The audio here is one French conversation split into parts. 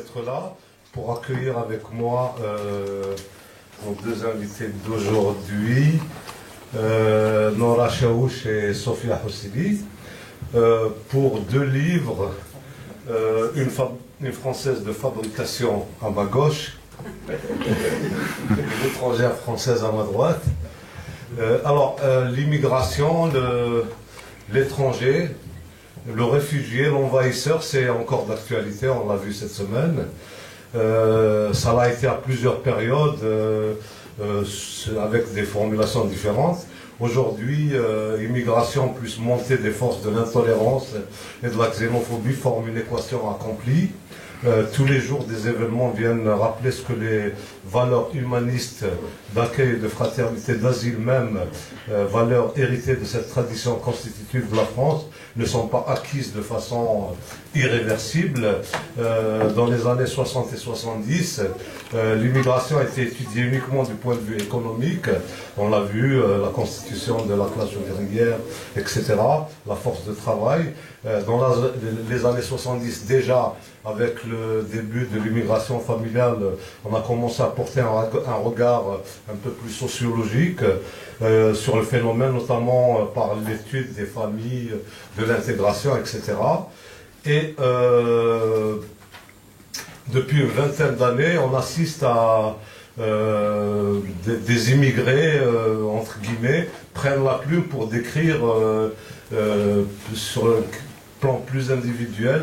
d'être là pour accueillir avec moi nos deux invités d'aujourd'hui, Nora Chaouch et Sofia Hossili, pour deux livres, une française de fabrication à ma gauche, une étrangère française à ma droite. L'immigration, l'étranger, le réfugié, l'envahisseur, c'est encore d'actualité, on l'a vu cette semaine. Ça l'a été à plusieurs périodes, avec des formulations différentes. Aujourd'hui, immigration plus montée des forces de l'intolérance et de la xénophobie forment une équation accomplie. Tous les jours, des événements viennent rappeler ce que les valeurs humanistes d'accueil et de fraternité, d'asile même, valeurs héritées de cette tradition constitutive de la France, ne sont pas acquises de façon irréversible. Dans les années 60 et 70, l'immigration a été étudiée uniquement du point de vue économique. On l'a vu, la constitution de la classe ouvrière, etc., la force de travail. Dans les années 70, déjà, avec le début de l'immigration familiale, on a commencé à porter un regard un peu plus sociologique sur le phénomène, notamment par l'étude des familles, de l'intégration, etc. Et depuis une vingtaine d'années, on assiste à des immigrés, entre guillemets, prennent la plume pour décrire sur un plan plus individuel,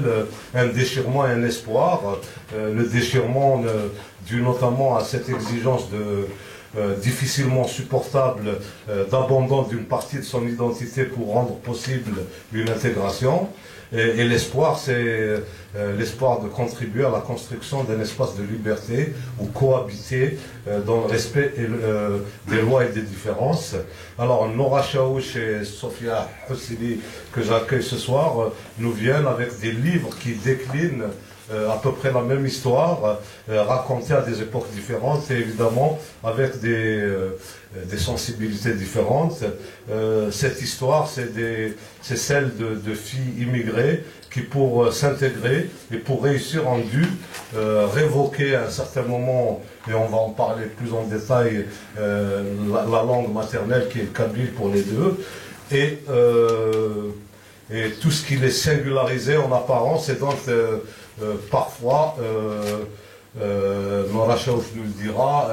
un déchirement et un espoir. Le déchirement dû notamment à cette exigence difficilement supportable d'abandon d'une partie de son identité pour rendre possible une intégration. Et l'espoir, c'est l'espoir de contribuer à la construction d'un espace de liberté où cohabiter dans le respect des lois et des différences. Alors, Nora Chaouch et Sofia Hossili, que j'accueille ce soir, nous viennent avec des livres qui déclinent à peu près la même histoire, racontée à des époques différentes et évidemment avec des sensibilités différentes. Cette histoire, c'est celle de filles immigrées qui, pour s'intégrer et pour réussir, ont dû révoquer à un certain moment, et on va en parler plus en détail, la langue maternelle qui est le kabyle pour les deux, et tout ce qui les singularisait en apparence, et donc parfois, Nora Chaouch nous le dira,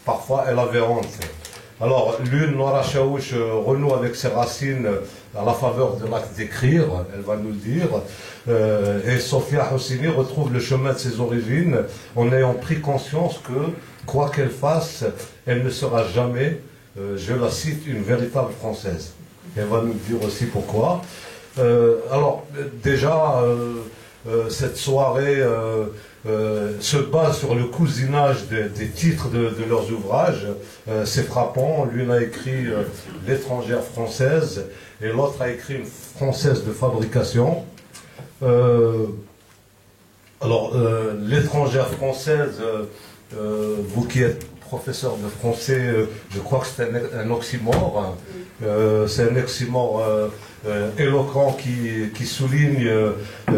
parfois elle avait honte. Alors, Nora Chaouch, renoue avec ses racines à la faveur de l'acte d'écrire, elle va nous le dire, et Sofia Hossili retrouve le chemin de ses origines en ayant pris conscience que, quoi qu'elle fasse, elle ne sera jamais, je la cite, une véritable Française. Elle va nous dire aussi pourquoi. Cette soirée se base sur le cousinage des titres de leurs ouvrages. C'est frappant. L'une a écrit L'étrangère française et l'autre a écrit Une française de fabrication. L'étrangère française, vous qui êtes professeur de français, je crois que c'est un oxymore. C'est un oxymore éloquent qui souligne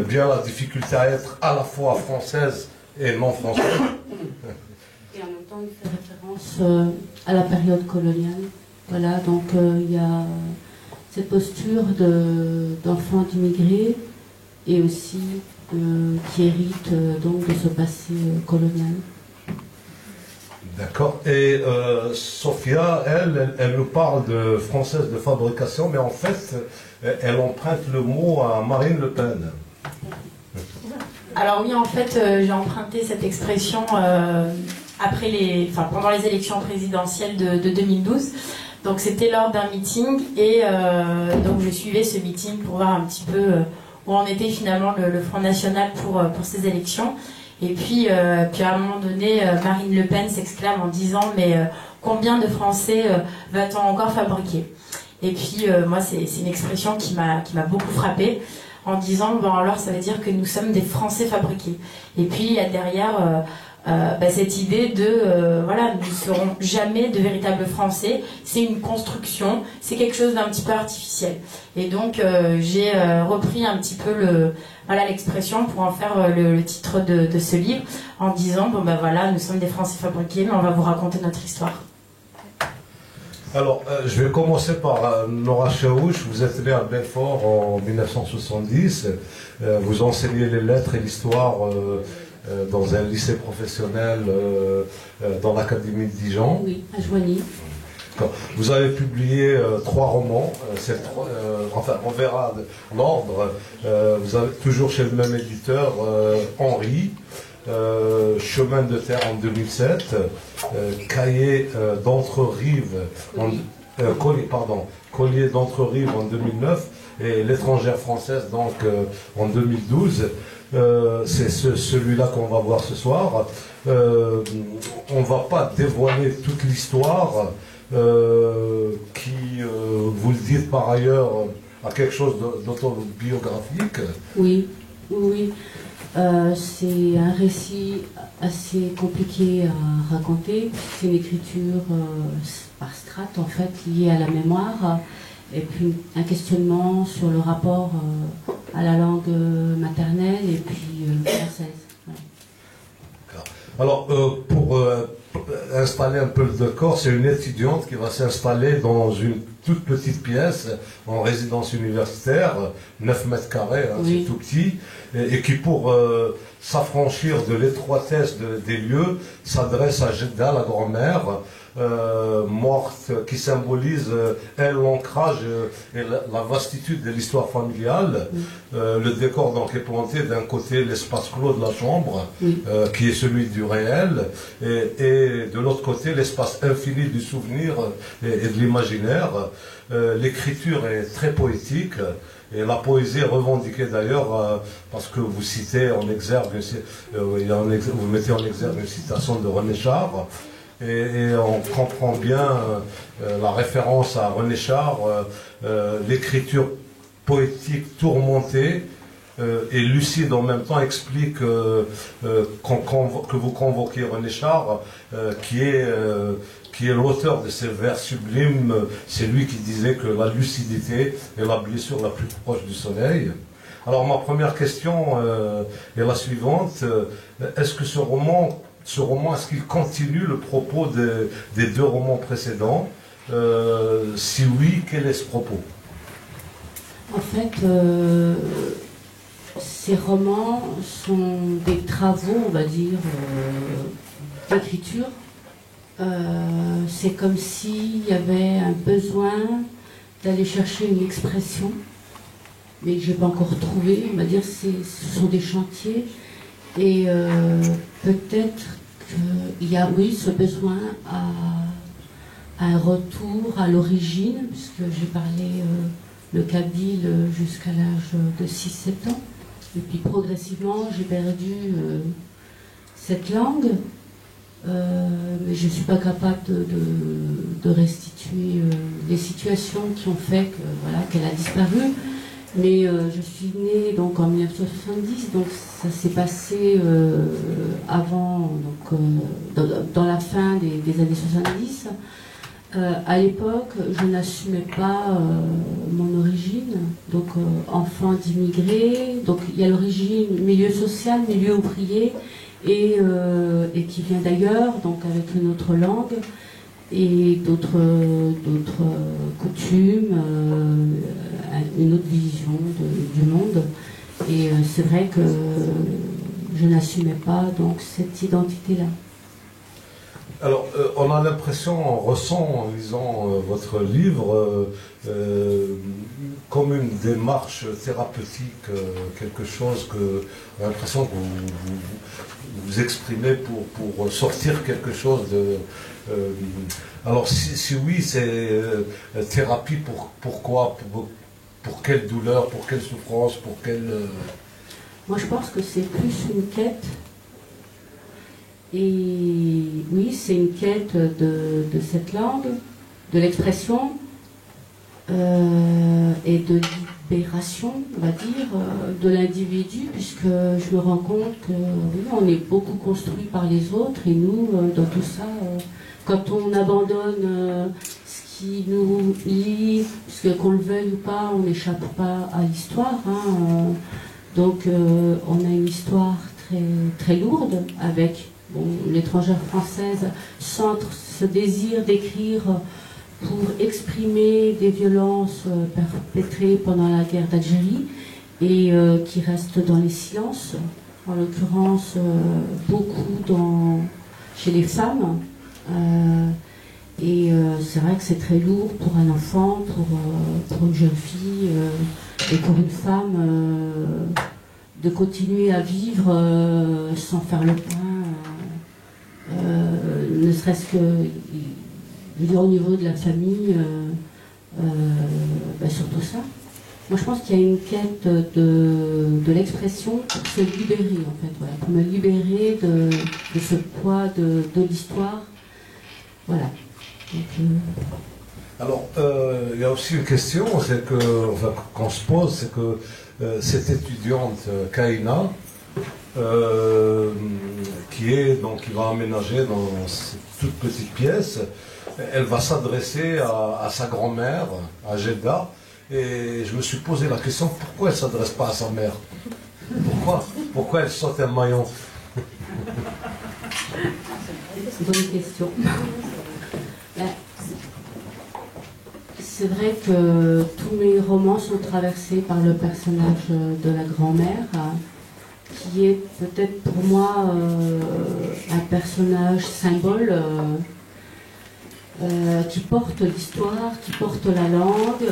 bien la difficulté à être à la fois française et non française. Et en même temps, il fait référence à la période coloniale. Voilà, donc il y a cette posture d'enfants d'immigrés et aussi qui héritent donc de ce passé colonial. D'accord. Et Sofia, elle nous parle de française de fabrication, mais en fait, elle emprunte le mot à Marine Le Pen. Alors oui, en fait, j'ai emprunté cette expression pendant les élections présidentielles de 2012. Donc c'était lors d'un meeting et donc je suivais ce meeting pour voir un petit peu où en était finalement le Front National pour ces élections. Et puis à un moment donné, Marine Le Pen s'exclame en disant « Mais combien de Français va-t-on encore fabriquer ?» Et puis moi, c'est une expression qui m'a beaucoup frappée en disant « Bon alors ça veut dire que nous sommes des Français fabriqués ». Et puis il y a derrière cette idée de voilà, nous ne serons jamais de véritables Français, c'est une construction, c'est quelque chose d'un petit peu artificiel. Et donc j'ai repris un petit peu l'expression pour en faire le titre de ce livre, en disant bon ben voilà, nous sommes des Français fabriqués, mais on va vous raconter notre histoire. Alors, je vais commencer par Nora Chaouch. Vous êtes née à Belfort en 1970. Vous enseignez les lettres et l'histoire dans un lycée professionnel dans l'Académie de Dijon. Oui, à Joigny. Vous avez publié 3 romans. Enfin, on verra l'ordre. Vous avez toujours chez le même éditeur, Henri. Chemin de terre en 2007, Cahier d'Entre-Rives, Collier d'Entre-Rives en 2009 et L'étrangère française donc en 2012. C'est celui-là qu'on va voir ce soir. On ne va pas dévoiler toute l'histoire qui, vous le dites par ailleurs, a quelque chose d'autobiographique. Oui, oui. C'est un récit assez compliqué à raconter. C'est une écriture par strates, en fait, liée à la mémoire, et puis un questionnement sur le rapport à la langue maternelle et puis française. Voilà. Alors, pour installer un peu le décor, c'est une étudiante qui va s'installer dans une toute petite pièce en résidence universitaire, 9 mètres carrés, hein, oui. C'est tout petit, et qui pour s'affranchir de l'étroitesse des lieux, s'adresse à Jeddah, la grand-mère, morte, qui symbolise l'ancrage et la vastitude de l'histoire familiale. Le décor donc est planté d'un côté l'espace clos de la chambre, qui est celui du réel, et de l'autre côté l'espace infini du souvenir et de l'imaginaire. L'écriture est très poétique. Et la poésie est revendiquée d'ailleurs parce que vous citez en exergue, vous mettez en exergue une citation de René Char, et on comprend bien la référence à René Char, l'écriture poétique tourmentée et lucide en même temps explique que vous convoquez René Char, qui est l'auteur de ces vers sublimes. C'est lui qui disait que la lucidité est la blessure la plus proche du soleil. Alors ma première question est la suivante. Est-ce que ce roman, est-ce qu'il continue le propos des 2 romans précédents? Si oui, quel est ce propos? En fait, ces romans sont des travaux, on va dire, d'écriture. C'est comme s'il y avait un besoin d'aller chercher une expression, mais que je n'ai pas encore trouvée. On va dire ce sont des chantiers, et peut-être qu'il y a, oui, ce besoin à un retour à l'origine, puisque j'ai parlé le kabyle jusqu'à l'âge de 6-7 ans, et puis progressivement j'ai perdu cette langue. Mais je ne suis pas capable de restituer les situations qui ont fait que, voilà, qu'elle a disparu. Mais je suis née donc en 1970, donc ça s'est passé avant, donc, dans la fin des années 70. À l'époque, je n'assumais pas mon origine, donc enfant d'immigrés. Donc il y a l'origine milieu social, milieu ouvrier, et qui vient d'ailleurs, donc avec une autre langue et d'autres coutumes, une autre vision du monde. Et c'est vrai que je n'assumais pas donc cette identité-là. Alors, on a l'impression, on ressent en lisant votre livre comme une démarche thérapeutique, quelque chose que on a l'impression que vous exprimez pour sortir quelque chose de... alors, si oui, c'est thérapie pourquoi, pour quelle douleur, pour quelle souffrance, pour quelle... Moi, je pense que c'est plus une quête. Et oui, c'est une quête de cette langue, de l'expression et de l'exaspération, on va dire, de l'individu, puisque je me rends compte que oui, on est beaucoup construit par les autres, et nous, dans tout ça, quand on abandonne ce qui nous lie, puisque qu'on le veuille ou pas, on n'échappe pas à l'histoire. Hein, donc on a une histoire très, très lourde, avec l'étrangère française centre ce désir d'écrire pour exprimer des violences perpétrées pendant la guerre d'Algérie et qui restent dans les silences, en l'occurrence beaucoup chez les femmes. Et c'est vrai que c'est très lourd pour un enfant, pour une jeune fille et pour une femme de continuer à vivre sans faire le point, ne serait-ce que au niveau de la famille, surtout ça. Moi je pense qu'il y a une quête de l'expression pour se libérer en fait, voilà, pour me libérer de ce poids de l'histoire. Voilà. Donc, alors, il y a aussi une question, c'est que, enfin, qu'on se pose, c'est que cette étudiante Kaina, qui va emménager dans cette toute petite pièce, elle va s'adresser à sa grand-mère, à Jeddah, et je me suis posé la question, pourquoi elle ne s'adresse pas à sa mère? Pourquoi elle saute un maillon? Bonne question. C'est vrai que tous mes romans sont traversés par le personnage de la grand-mère, qui est peut-être pour moi un personnage symbole qui porte l'histoire, qui porte la langue,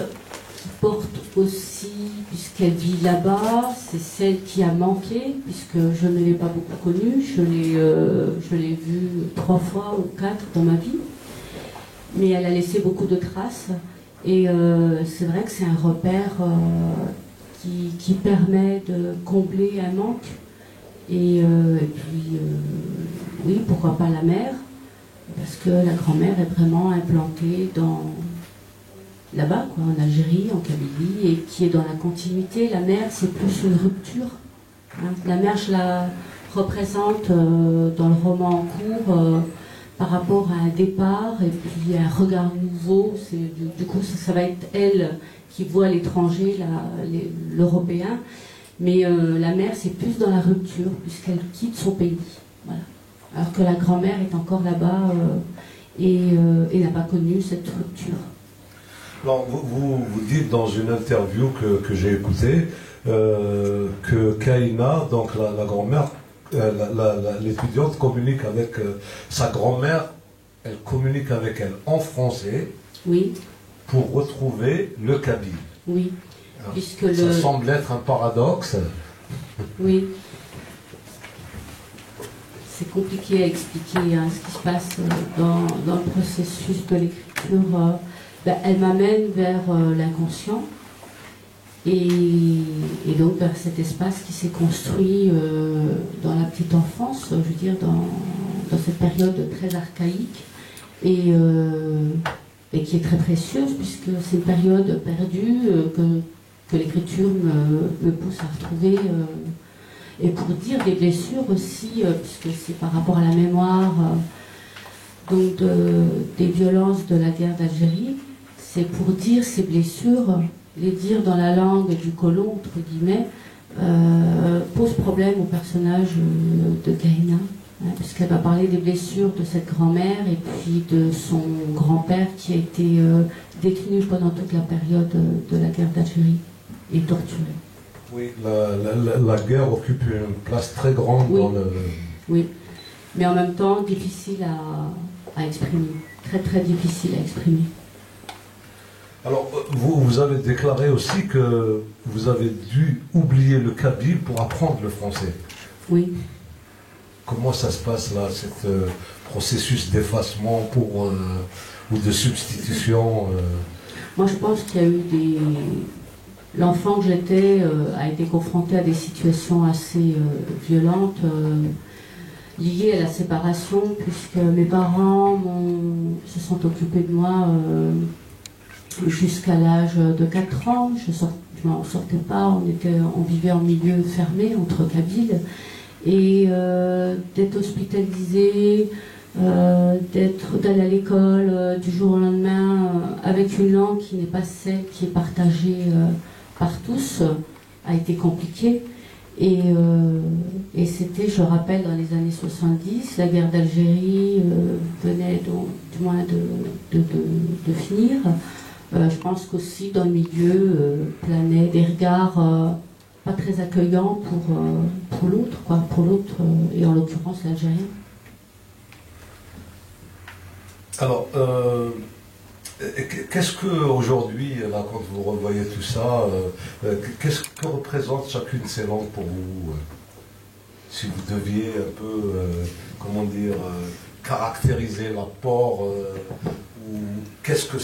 qui porte aussi, puisqu'elle vit là-bas, c'est celle qui a manqué, puisque je ne l'ai pas beaucoup connue, je l'ai vue 3 fois ou 4 dans ma vie, mais elle a laissé beaucoup de traces. Et c'est vrai que c'est un repère qui permet de combler un manque. Et puis, oui, pourquoi pas la mère, parce que la grand-mère est vraiment implantée là-bas, quoi, en Algérie, en Kabylie, et qui est dans la continuité. La mère, c'est plus une rupture. Hein. La mère, je la représente dans le roman en cours par rapport à un départ et puis un regard nouveau. Du coup, ça va être elle qui voit l'étranger, l'Européen. Mais la mère, c'est plus dans la rupture, puisqu'elle quitte son pays. Voilà. Alors que la grand-mère est encore là-bas et n'a pas connu cette rupture. Alors, vous dites dans une interview que j'ai écoutée que Kaina, donc la grand-mère, l'étudiante communique avec sa grand-mère, elle communique avec elle en français, oui, pour retrouver le kabyle. Oui. Alors, puisque ça semble être un paradoxe. Oui. C'est compliqué à expliquer hein, ce qui se passe dans le processus de l'écriture. Elle m'amène vers l'inconscient et donc vers cet espace qui s'est construit dans la petite enfance, je veux dire dans cette période très archaïque et qui est très précieuse puisque c'est une période perdue que l'écriture me pousse à retrouver. Et pour dire des blessures aussi, puisque c'est par rapport à la mémoire donc des violences de la guerre d'Algérie, c'est pour dire ces blessures, les dire dans la langue du colon, entre guillemets, pose problème au personnage de Kaina, hein, puisqu'elle va parler des blessures de cette grand-mère et puis de son grand-père qui a été détenu pendant toute la période de la guerre d'Algérie et torturé. Oui, la guerre occupe une place très grande oui. dans le... Oui, mais en même temps difficile à exprimer, très très difficile à exprimer. Alors, vous avez déclaré aussi que vous avez dû oublier le kabyle pour apprendre le français. Oui. Comment ça se passe là, ce processus d'effacement ou de substitution Moi je pense qu'il y a eu L'enfant que j'étais a été confronté à des situations assez violentes liées à la séparation, puisque mes parents se sont occupés de moi jusqu'à l'âge de 4 ans. Je pratiquement, on sortait pas, on vivait en milieu fermé entre Kabyles. Et d'être hospitalisé, d'aller à l'école du jour au lendemain avec une langue qui n'est pas celle qui est partagée par tous a été compliqué. Et c'était, je rappelle, dans les années 70, la guerre d'Algérie venait donc, du moins de finir. Je pense qu'aussi dans le milieu planaient des regards pas très accueillants pour l'autre, et en l'occurrence l'Algérien. Alors, qu'est-ce que aujourd'hui, là, quand vous revoyez tout ça, qu'est-ce que représente chacune de ces langues pour vous, si vous deviez un peu, comment dire, caractériser l'apport, ou qu'est-ce que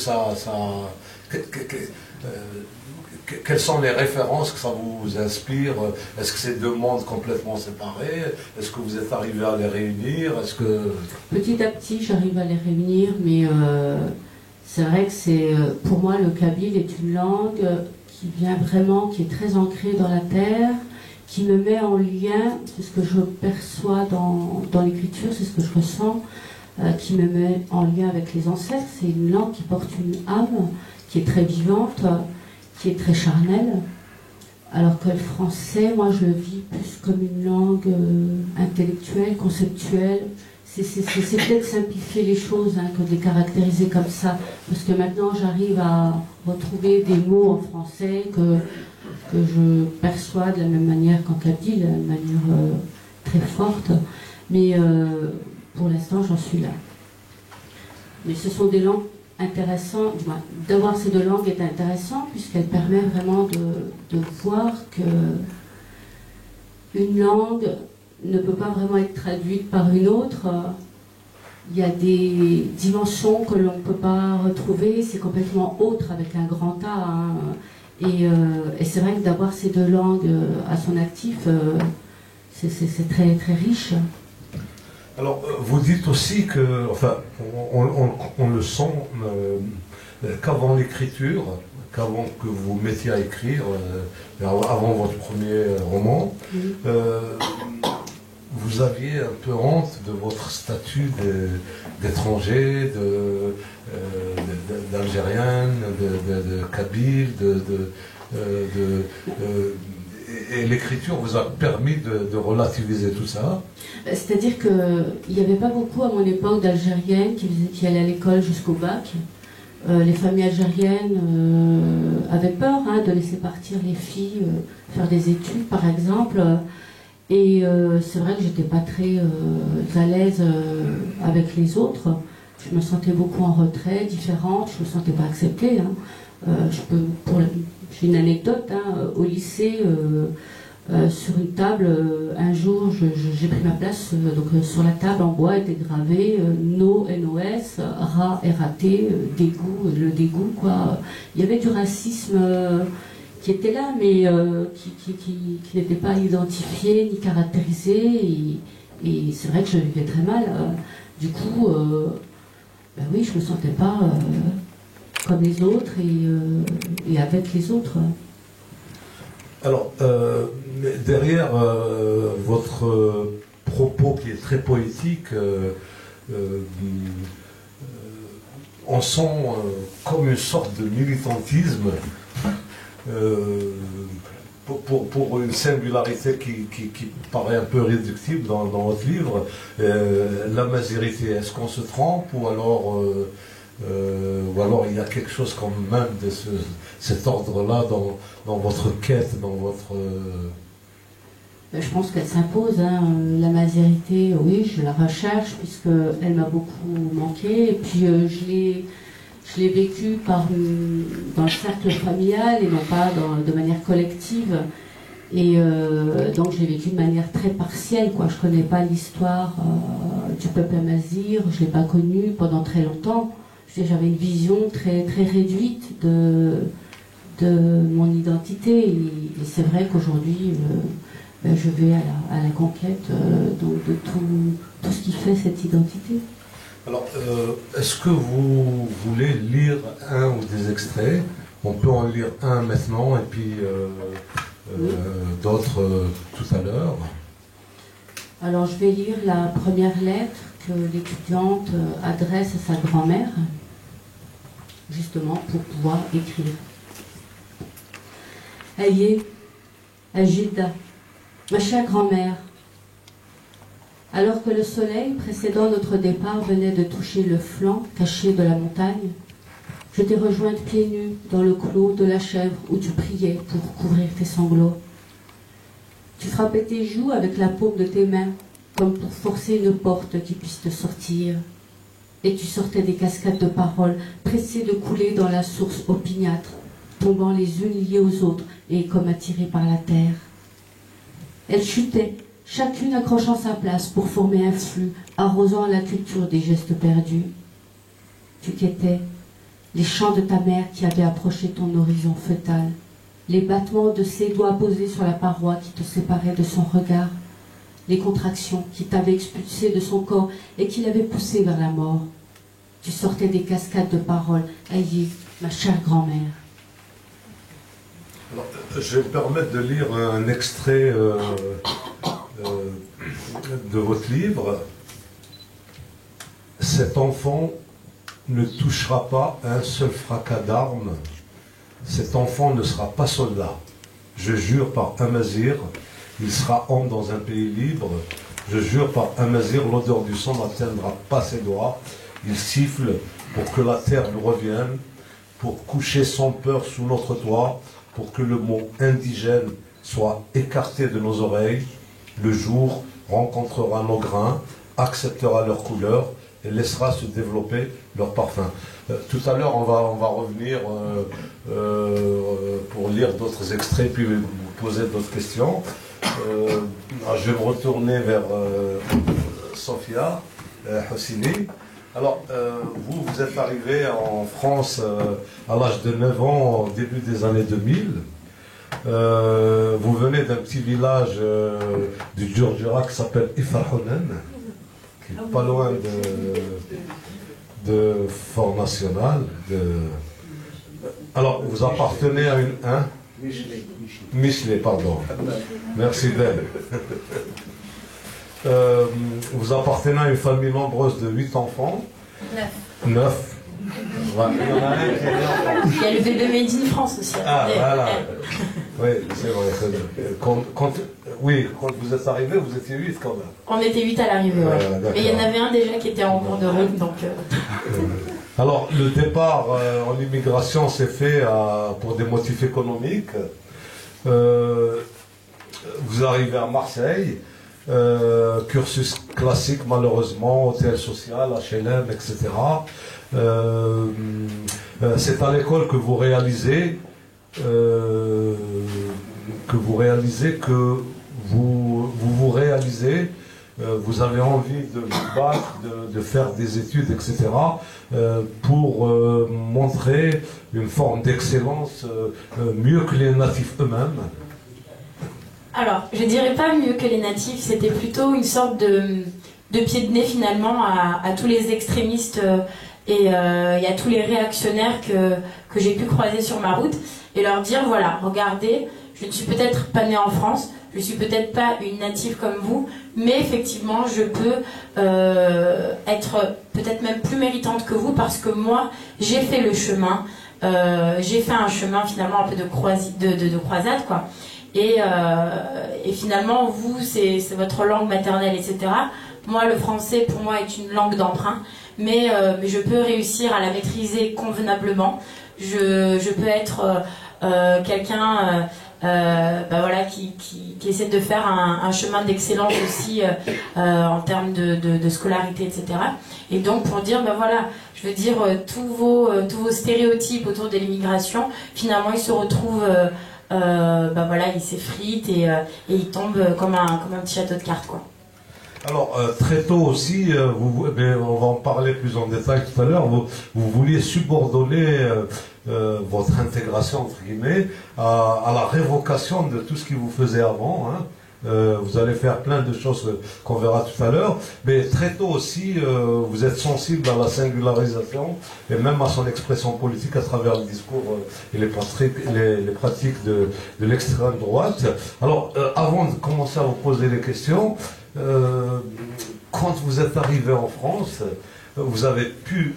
quelles sont les références que ça vous inspire? Est-ce que c'est deux mondes complètement séparés? Est-ce que vous êtes arrivé à les réunir? Est-ce que... Petit à petit, j'arrive à les réunir, mais c'est vrai que pour moi, le kabyle est une langue qui vient vraiment, qui est très ancrée dans la terre, qui me met en lien, c'est ce que je perçois dans l'écriture, c'est ce que je ressens, qui me met en lien avec les ancêtres. C'est une langue qui porte une âme, qui est très vivante, qui est très charnelle, alors que le français, moi je le vis plus comme une langue intellectuelle, conceptuelle. C'est peut-être simplifier les choses que de les caractériser comme ça, parce que maintenant j'arrive à retrouver des mots en français que je perçois de la même manière qu'en kabyle, de manière très forte, mais pour l'instant j'en suis là. Mais ce sont des langues intéressant, d'avoir ces deux langues est intéressant puisqu'elle permet vraiment de voir que une langue ne peut pas vraiment être traduite par une autre. Il y a des dimensions que l'on ne peut pas retrouver, c'est complètement autre avec un grand A. Et c'est vrai que d'avoir ces deux langues à son actif, c'est très, très riche. Alors, vous dites aussi que, enfin, on le sent qu'avant l'écriture, qu'avant que vous mettiez à écrire, avant votre premier roman, vous aviez un peu honte de votre statut d'étranger, d'Algérienne, de Kabyle, et l'écriture vous a permis de relativiser tout ça? C'est-à-dire qu'il n'y avait pas beaucoup à mon époque d'Algériennes qui allaient à l'école jusqu'au bac. Les familles algériennes avaient peur de laisser partir les filles faire des études, par exemple. Et c'est vrai que j'étais pas très à l'aise avec les autres. Je me sentais beaucoup en retrait, différente, je me sentais pas acceptée. J'ai une anecdote, au lycée, sur une table, un jour, j'ai pris ma place, donc sur la table en bois était gravé NO, NOS, RA, RAT, dégoût, le dégoût, quoi. Il y avait du racisme qui était là, mais qui n'était pas identifié ni caractérisé, et c'est vrai que je le vivais très mal. Du coup, oui, je me sentais pas comme les autres et avec les autres. Alors, derrière votre propos qui est très poétique, on sent comme une sorte de militantisme pour une singularité qui paraît un peu réductible dans votre livre, la mazérité. Est-ce qu'on se trompe ou alors il y a quelque chose quand même de cet ordre-là dans votre quête, dans votre... Je pense qu'elle s'impose, la mazérité, oui, je la recherche puisqu'elle m'a beaucoup manqué, et puis je l'ai vécue dans le cercle familial et non pas de manière collective, et donc je l'ai vécue de manière très partielle, quoi. Je ne connais pas l'histoire du peuple amazigh, je ne l'ai pas connue pendant très longtemps. J'avais une vision très, très réduite de mon identité, et c'est vrai qu'aujourd'hui je vais à la conquête de tout ce qui fait cette identité. Alors, est-ce que vous voulez lire un ou des extraits On peut en lire un maintenant et puis d'autres tout à l'heure. Alors je vais lire la première lettre que l'étudiante adresse à sa grand-mère, justement pour pouvoir écrire. Ayez, Agilda, ma chère grand-mère, alors que le soleil précédant notre départ venait de toucher le flanc caché de la montagne, je t'ai rejointe pieds nus dans le clos de la chèvre où tu priais pour couvrir tes sanglots. Tu frappais tes joues avec la paume de tes mains, comme pour forcer une porte qui puisse te sortir. Et tu sortais des cascades de paroles, pressées de couler dans la source opiniâtre, tombant les unes liées aux autres et comme attirées par la terre. Elles chutaient, chacune accrochant sa place pour former un flux, arrosant la culture des gestes perdus. Tu quêtais les chants de ta mère qui avaient approché ton horizon fœtal, les battements de ses doigts posés sur la paroi qui te séparait de son regard, les contractions qui t'avaient expulsé de son corps et qui l'avaient poussé vers la mort. Tu sortais des cascades de paroles. Ayez, ma chère grand-mère. Alors, je vais me permettre de lire un extrait de votre livre. Cet enfant ne touchera pas un seul fracas d'armes. Cet enfant ne sera pas soldat. Je jure par Amazir, il sera homme dans un pays libre. Je jure par Amazir, l'odeur du sang n'atteindra pas ses doigts. Il siffle pour que la terre nous revienne, pour coucher sans peur sous notre toit, pour que le mot indigène soit écarté de nos oreilles. Le jour rencontrera nos grains, acceptera leur couleur et laissera se développer leur parfum. Tout à l'heure, on va revenir pour lire d'autres extraits, puis vous poser d'autres questions. Je vais me retourner vers Sofia Houssini. Alors, vous êtes arrivé en France à l'âge de 9 ans, au début des années 2000. Vous venez d'un petit village du Djurdjura qui s'appelle Ifarhonen, qui est pas loin de Fort National. Alors, vous appartenez à une... Hein? Michelet, pardon. Merci d'elle. Vous appartenez à une famille nombreuse de 8 enfants. 9. Ouais. Il y en a un qui est né en France. Il y a le bébé Made in France aussi. Ah, voilà. Oui, c'est vrai. Quand vous êtes arrivé, vous étiez 8 quand même. On était 8 à l'arrivée, ouais. Mais il y en avait un déjà qui était en cours de route, donc... Alors, le départ en immigration s'est fait pour des motifs économiques. Vous arrivez à Marseille, cursus classique malheureusement, hôtel social, HLM, etc. C'est à l'école que vous réalisez vous avez envie de vous battre, de faire des études, etc., pour montrer une forme d'excellence mieux que les natifs eux-mêmes. Alors, je dirais pas mieux que les natifs, c'était plutôt une sorte de pied de nez finalement à tous les extrémistes et à tous les réactionnaires que j'ai pu croiser sur ma route et leur dire, voilà, regardez, je ne suis peut-être pas née en France, je suis peut-être pas une native comme vous, mais effectivement, je peux être peut-être même plus méritante que vous parce que moi, j'ai fait le chemin, j'ai fait un chemin finalement un peu de croisade, quoi. Et finalement, vous, c'est votre langue maternelle, etc. Moi, le français, pour moi, est une langue d'emprunt, mais je peux réussir à la maîtriser convenablement. Je peux être quelqu'un voilà, qui essaie de faire un chemin d'excellence aussi en termes de scolarité, etc. Et donc, pour dire, voilà, je veux dire, tous vos stéréotypes autour de l'immigration, finalement, ils se retrouvent... voilà, il s'effrite et il tombe comme un petit château de cartes, quoi. Alors, très tôt aussi, mais on va en parler plus en détail tout à l'heure, vous vouliez subordonner votre intégration, entre guillemets, à la révocation de tout ce qui vous faisait avant, hein, vous allez faire plein de choses qu'on verra tout à l'heure, mais très tôt aussi, vous êtes sensible à la singularisation et même à son expression politique à travers le discours et les pratiques de l'extrême droite. Alors, avant de commencer à vous poser les questions, quand vous êtes arrivé en France, vous avez pu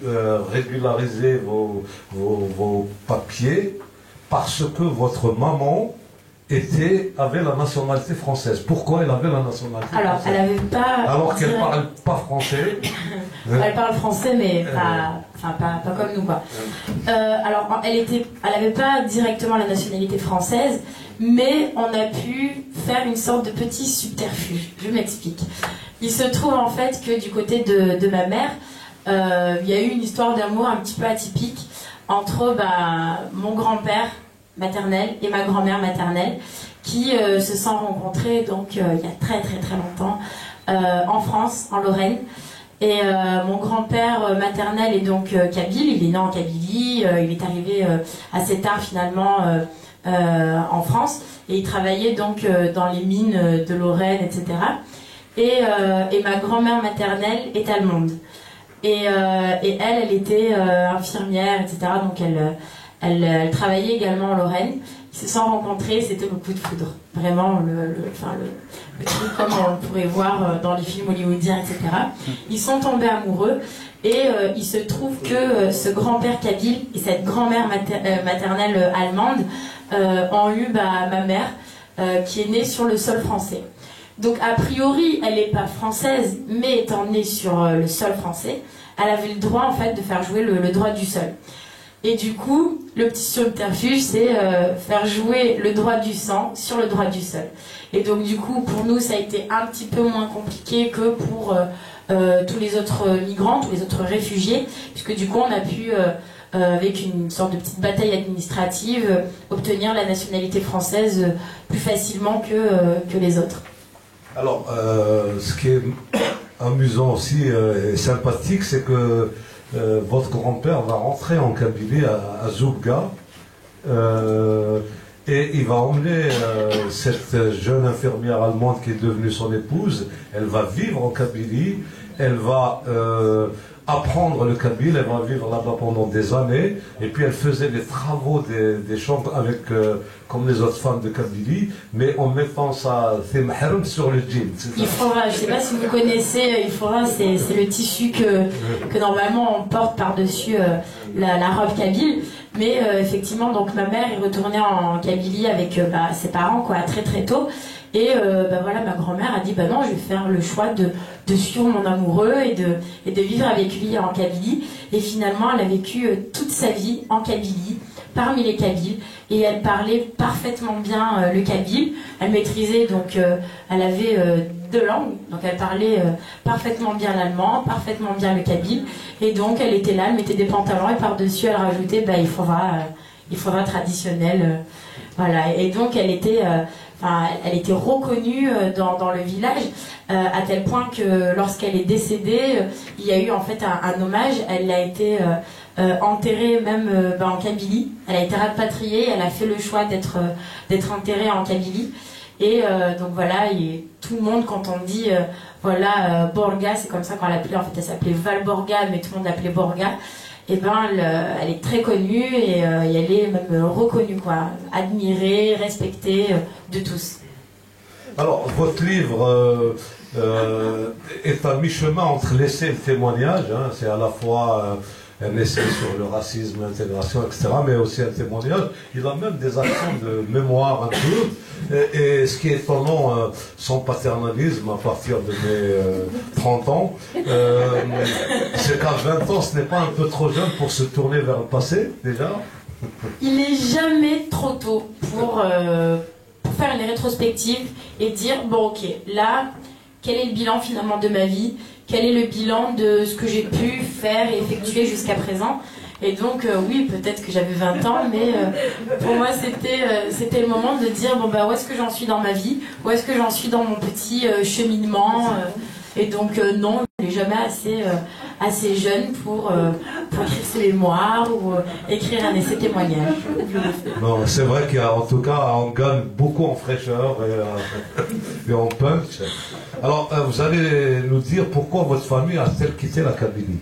régulariser vos papiers parce que votre maman avait la nationalité française. Pourquoi elle avait la nationalité française? Alors, elle n'avait pas... Alors qu'elle ne parle pas français. Elle parle français, mais pas comme nous, quoi. Alors, elle n'avait pas directement la nationalité française, mais on a pu faire une sorte de petit subterfuge. Je m'explique. Il se trouve en fait que du côté de ma mère, il y a eu une histoire d'amour un petit peu atypique entre mon grand-père maternel et ma grand-mère maternelle qui se sont rencontrés donc il y a très très très longtemps en France, en Lorraine. Et mon grand-père maternel est donc kabyle, il est né en Kabylie, il est arrivé assez tard finalement en France et il travaillait donc dans les mines de Lorraine, etc. Et ma grand-mère maternelle est allemande. Et elle était infirmière, etc. Donc elle travaillait également en Lorraine. Ils se sont rencontrés, c'était le coup de foudre. Vraiment, le truc comme on pourrait voir dans les films hollywoodiens, etc. Ils sont tombés amoureux et il se trouve que ce grand-père kabyle et cette grand-mère maternelle allemande ont eu ma mère qui est née sur le sol français. Donc a priori, elle n'est pas française, mais étant née sur le sol français, elle avait le droit en fait de faire jouer le droit du sol. Et du coup, le petit subterfuge, c'est faire jouer le droit du sang sur le droit du sol. Et donc du coup, pour nous, ça a été un petit peu moins compliqué que pour tous les autres migrants, tous les autres réfugiés, puisque du coup, on a pu, avec une sorte de petite bataille administrative, obtenir la nationalité française plus facilement que les autres. Alors, ce qui est amusant aussi et sympathique, c'est que votre grand-père va rentrer en Kabylie à Zoubga et il va emmener cette jeune infirmière allemande qui est devenue son épouse. Elle va vivre en Kabylie, elle va apprendre le kabyle, elle va vivre là-bas pendant des années, et puis elle faisait les travaux des chambres avec, comme les autres femmes de Kabylie, mais en mettant sa mahrem sur le jean. Il faudra, je ne sais pas si vous connaissez, il faudra, c'est le tissu que normalement on porte par-dessus la robe kabyle, mais effectivement, donc ma mère est retournée en Kabylie avec ses parents, quoi, très très tôt. Et voilà, ma grand-mère a dit non, je vais faire le choix de suivre mon amoureux et de vivre avec lui en Kabylie. Et finalement, elle a vécu toute sa vie en Kabylie, parmi les Kabyles, et elle parlait parfaitement bien le kabyle. Elle maîtrisait, donc elle avait 2 langues, donc elle parlait parfaitement bien l'allemand, parfaitement bien le kabyle. Et donc elle était là, elle mettait des pantalons et par-dessus elle rajoutait il faudra traditionnel. Voilà, et donc elle était reconnue dans le village à tel point que lorsqu'elle est décédée, il y a eu en fait un hommage. Elle a été enterrée même en Kabylie. Elle a été rapatriée. Elle a fait le choix d'être enterrée en Kabylie. Et donc voilà, et tout le monde, quand on dit Borga, c'est comme ça qu'on l'appelait. En fait, elle s'appelait Valborga, mais tout le monde l'appelait Borga. Et elle est très connue et elle est même reconnue, quoi, admirée, respectée de tous. Alors, votre livre est à mi-chemin entre l'essai et le témoignage. Hein. C'est à la fois un essai sur le racisme, l'intégration, etc., mais aussi un témoignage. Il a même des actions de mémoire un peu. Et ce qui est étonnant, son paternalisme à partir de mes 30 ans, c'est qu'à 20 ans, ce n'est pas un peu trop jeune pour se tourner vers le passé, déjà? Il n'est jamais trop tôt pour faire une rétrospective et dire, bon ok, là, quel est le bilan finalement de ma vie? Quel est le bilan de ce que j'ai pu faire et effectuer jusqu'à présent? Et donc, oui, peut-être que j'avais 20 ans, mais pour moi, c'était le moment de dire, où est-ce que j'en suis dans ma vie? Où est-ce que j'en suis dans mon petit cheminement? Et donc, non, je n'ai jamais assez jeune pour pour écrire ses mémoires ou écrire un essai témoignage. Non, c'est vrai qu'en tout cas, on gagne beaucoup en fraîcheur et en punch. Alors, vous allez nous dire pourquoi votre famille a-t-elle quitté la Kabylie?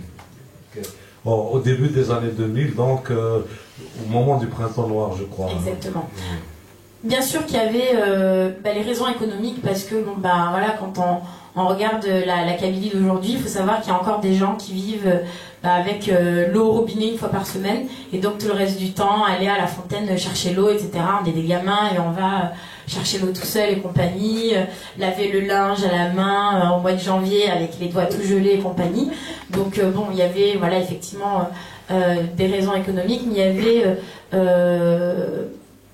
Bon, au début des années 2000, donc au moment du printemps noir, je crois. Exactement. Bien sûr qu'il y avait les raisons économiques, parce que bon, voilà, quand on regarde la Kabylie d'aujourd'hui, il faut savoir qu'il y a encore des gens qui vivent avec l'eau au robinet une fois par semaine, et donc tout le reste du temps aller à la fontaine chercher l'eau, etc. On est des gamins et on va chercher l'eau tout seul et compagnie, laver le linge à la main au mois de janvier avec les doigts tout gelés et compagnie. Donc bon, il y avait voilà effectivement des raisons économiques, mais il y avait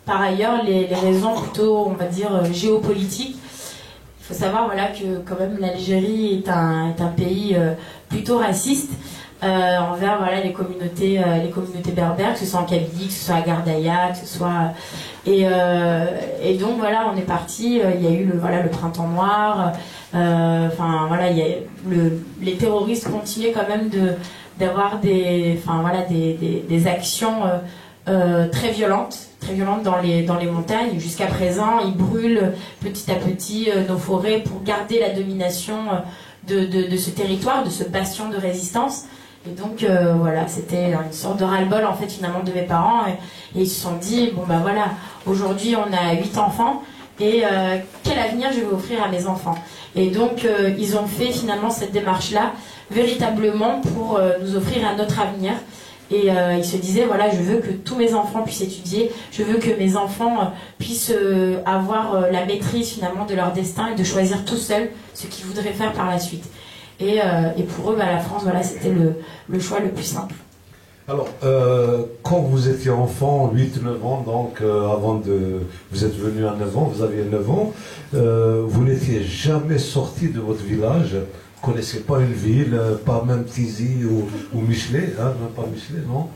par ailleurs les raisons plutôt, on va dire, géopolitiques. Il faut savoir voilà, que quand même l'Algérie est un pays plutôt raciste envers voilà, les communautés berbères, que ce soit en Kabylie, que ce soit à Gardaïa, que ce soit... Et donc voilà, on est parti, il y a eu le printemps noir, voilà, les terroristes continuaient quand même d'avoir des actions très violentes dans les montagnes. Jusqu'à présent, ils brûlent petit à petit nos forêts pour garder la domination de ce territoire, de ce bastion de résistance. Et donc voilà, c'était une sorte de ras-le-bol en fait finalement de mes parents, et ils se sont dit bon voilà, aujourd'hui on a 8 enfants et quel avenir je vais offrir à mes enfants. Et donc ils ont fait finalement cette démarche là véritablement pour nous offrir un autre avenir. Et ils se disaient, voilà, je veux que tous mes enfants puissent étudier, je veux que mes enfants puissent avoir la maîtrise finalement de leur destin et de choisir tout seuls ce qu'ils voudraient faire par la suite. Et pour eux, la France, voilà, c'était le choix le plus simple. Alors, quand vous étiez enfant, 8-9 ans, donc vous êtes venu à 9 ans, vous aviez 9 ans, vous n'étiez jamais sorti de votre village? Vous ne connaissez pas une ville, pas même Tizi ou Michelet, hein, même pas Michelet, non?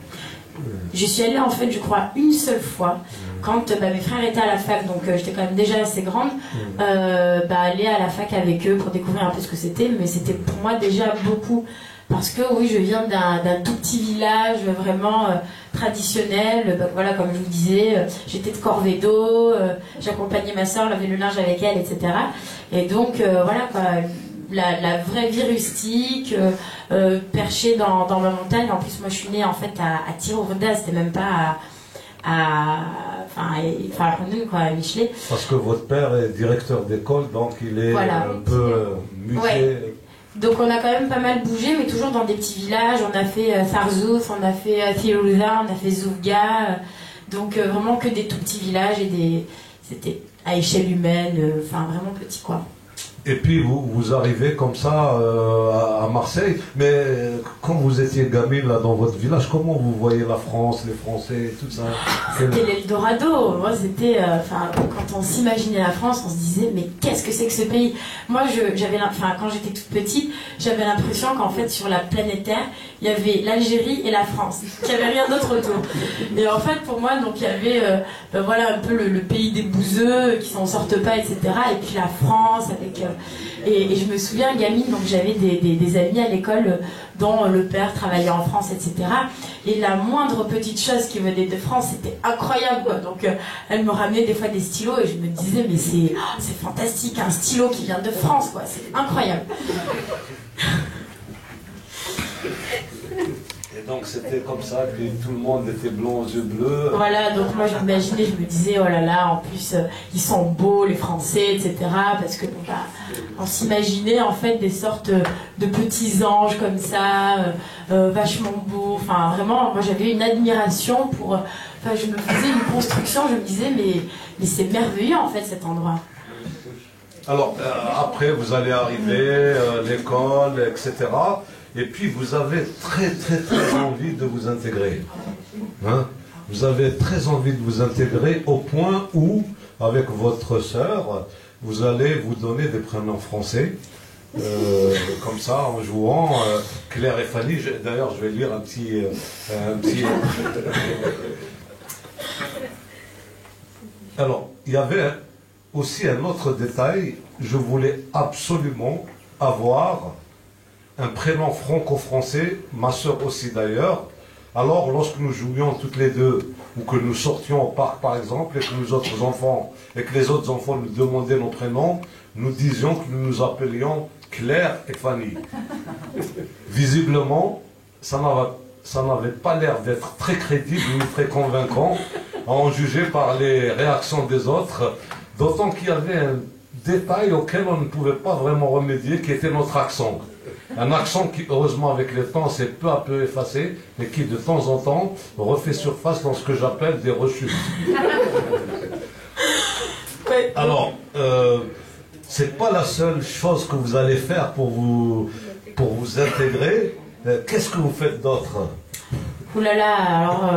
Je suis allée en fait, je crois, une seule fois, quand mes frères étaient à la fac, donc j'étais quand même déjà assez grande, aller à la fac avec eux pour découvrir un peu ce que c'était, mais c'était pour moi déjà beaucoup, parce que oui, je viens d'un tout petit village vraiment traditionnel, voilà, comme je vous disais, j'étais de corvée d'eau, j'accompagnais ma soeur, lavais le linge avec elle, etc. Et donc voilà quoi. La vraie vie rustique, perchée dans ma montagne. En plus, moi, je suis née en fait à Tirourda, c'était même pas à Michelet. Parce que votre père est directeur d'école, donc il est voilà, un peu musée. Ouais. Donc on a quand même pas mal bougé, mais toujours dans des petits villages. On a fait Sarzouf, on a fait Tirourda, on a fait Zoufga. Donc vraiment que des tout petits villages c'était à échelle humaine, vraiment petit quoi. Et puis vous arrivez comme ça à Marseille, mais quand vous étiez gamine là dans votre village, comment vous voyez la France, les Français, tout ça? C'était l'Eldorado. Moi, c'était, quand on s'imaginait la France, on se disait mais qu'est-ce que c'est que ce pays? Moi, quand j'étais toute petite, j'avais l'impression qu'en fait sur la planète Terre, il y avait l'Algérie et la France, qu'il n'y avait rien d'autre autour. Et en fait, pour moi, donc il y avait un peu le pays des bouseux qui s'en sortent pas, etc. Et puis la France avec et je me souviens, gamine, donc j'avais des amis à l'école dont le père travaillait en France, etc. Et la moindre petite chose qui venait de France, c'était incroyable, quoi. Donc elle me ramenait des fois des stylos et je me disais mais c'est fantastique, un stylo qui vient de France, quoi. C'est incroyable. Et donc c'était comme ça, puis tout le monde était blond aux yeux bleus. Voilà, donc moi j'imaginais, je me disais, oh là là, en plus ils sont beaux les Français, etc. Parce que on s'imaginait en fait des sortes de petits anges comme ça, vachement beaux. Enfin vraiment, moi j'avais une admiration pour... je me faisais une construction, je me disais, mais c'est merveilleux en fait cet endroit. Alors après vous allez arriver, l'école, etc. Et puis vous avez très envie de vous intégrer. Hein? Vous avez très envie de vous intégrer au point où, avec votre sœur, vous allez vous donner des prénoms français. Comme ça, en jouant, Claire et Fanny. D'ailleurs, je vais lire un petit... Alors, il y avait aussi un autre détail. Je voulais absolument avoir un prénom franco-français, ma sœur aussi d'ailleurs. Alors, lorsque nous jouions toutes les deux, ou que nous sortions au parc par exemple, et que nous autres enfants, et que les autres enfants nous demandaient nos prénoms, nous disions que nous nous appelions Claire et Fanny. Visiblement, ça n'avait pas l'air d'être très crédible ni très convaincant, à en juger par les réactions des autres, d'autant qu'il y avait un détail auquel on ne pouvait pas vraiment remédier, qui était notre accent. Un accent qui, heureusement, avec le temps, s'est peu à peu effacé, mais qui, de temps en temps, refait surface dans ce que j'appelle des rechutes. Alors, c'est pas la seule chose que vous allez faire pour vous intégrer. Qu'est-ce que vous faites d'autre? Ouh là là, alors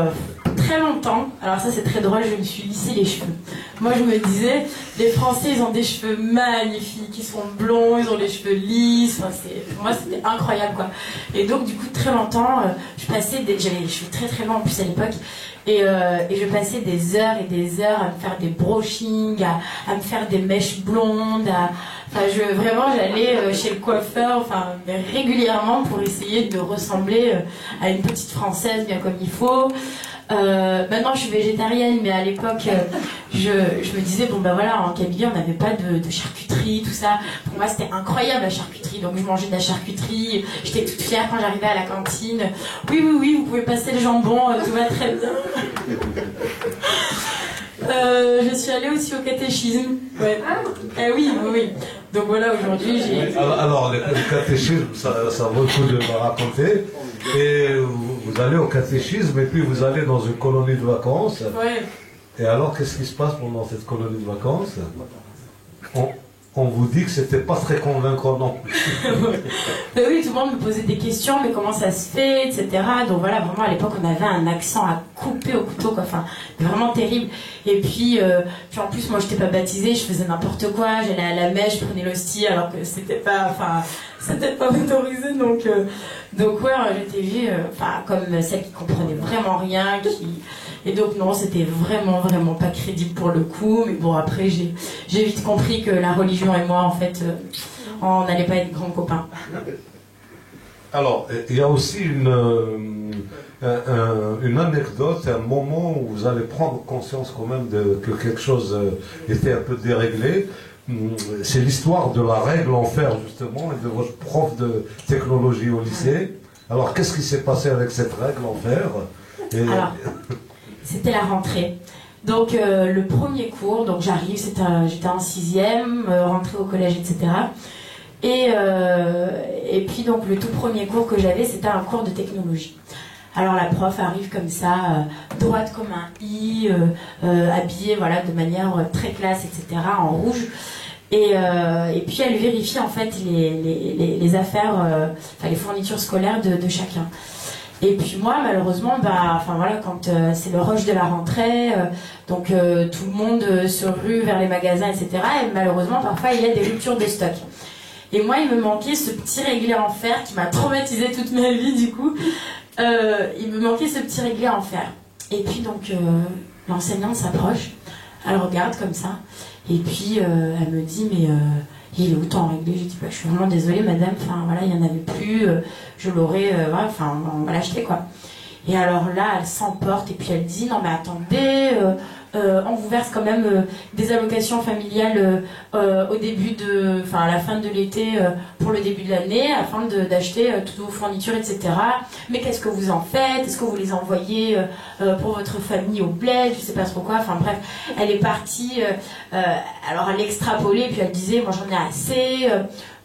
très longtemps, alors ça c'est très drôle, je me suis lissé les cheveux. Moi je me disais, les Français ils ont des cheveux magnifiques, ils sont blonds, ils ont les cheveux lisses, enfin, pour moi c'était incroyable quoi. Et donc du coup très longtemps, j'avais les cheveux très très longs en plus à l'époque, et je passais des heures et des heures à me faire des brushings, à me faire des mèches blondes, vraiment j'allais chez le coiffeur, régulièrement pour essayer de ressembler à une petite Française bien comme il faut. Maintenant je suis végétarienne, mais à l'époque je me disais bon ben voilà, en Kabylie on n'avait pas de charcuterie, tout ça. Pour moi c'était incroyable la charcuterie, donc je mangeais de la charcuterie, j'étais toute fière quand j'arrivais à la cantine. Oui, vous pouvez passer le jambon, tout va très bien. Je suis allée aussi au catéchisme. Ouais. Oui. Donc voilà, aujourd'hui j'ai... Alors le catéchisme, ça vaut le coup de me raconter. Et vous allez au catéchisme et puis vous allez dans une colonie de vacances. Ouais. Et alors, qu'est-ce qui se passe pendant cette colonie de vacances? On vous dit que c'était pas très convaincant non plus. Oui, tout le monde me posait des questions, mais comment ça se fait, etc. Donc voilà, vraiment à l'époque on avait un accent à couper au couteau, quoi. Enfin, vraiment terrible. Et puis en plus moi j'étais pas baptisée, je faisais n'importe quoi, j'allais à la messe, je prenais l'hostie alors que c'était pas autorisé, donc ouais, j'étais vue comme celle qui comprenait vraiment rien, et donc non, c'était vraiment pas crédible pour le coup, mais bon après j'ai vite compris que la religion et moi en fait on n'allait pas être grands copains. Alors il y a aussi une anecdote, un moment où vous allez prendre conscience quand même que quelque chose était un peu déréglé. C'est l'histoire de la règle en fer justement et de votre prof de technologie au lycée. Alors qu'est-ce qui s'est passé avec cette règle en fer? Alors, c'était la rentrée. Donc le premier cours, donc j'arrive, j'étais en 6e, rentrée au collège, etc. Et puis donc le tout premier cours que j'avais, c'était un cours de technologie. Alors la prof arrive comme ça, droite comme un i, habillée voilà, de manière très classe, etc., en rouge. Et puis elle vérifie en fait les affaires, les fournitures scolaires de chacun. Et puis moi malheureusement, quand c'est le rush de la rentrée, donc tout le monde se rue vers les magasins, etc. Et malheureusement parfois il y a des ruptures de stock. Et moi il me manquait ce petit réglé en fer qui m'a traumatisée toute ma vie du coup. Il me manquait ce petit réglé en fer. Et puis donc l'enseignante s'approche, elle regarde comme ça, et puis elle me dit mais il est où ton réglé? J'ai dit je suis vraiment désolée madame, il n'y en avait plus, je l'aurais, on va l'acheter quoi. Et alors là elle s'emporte et puis elle dit non mais attendez, on vous verse quand même des allocations familiales au début à la fin de l'été pour le début de l'année afin d'acheter toutes vos fournitures, etc. Mais qu'est-ce que vous en faites? Est-ce que vous les envoyez pour votre famille au bled? Je sais pas trop quoi. Enfin bref, elle est partie. Alors elle extrapolait puis elle disait moi j'en ai assez.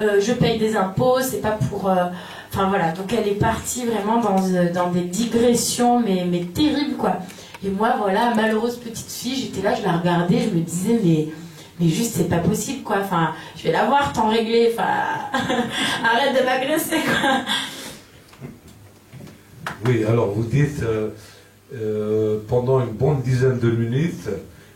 Je paye des impôts, c'est pas pour. Donc elle est partie vraiment dans des digressions mais terribles quoi. Et moi, voilà, malheureuse petite fille, j'étais là, je la regardais, je me disais, mais juste, c'est pas possible, quoi. Je vais la voir, temps réglé, arrête de m'agresser, quoi. Oui, alors vous dites, pendant une bonne dizaine de minutes,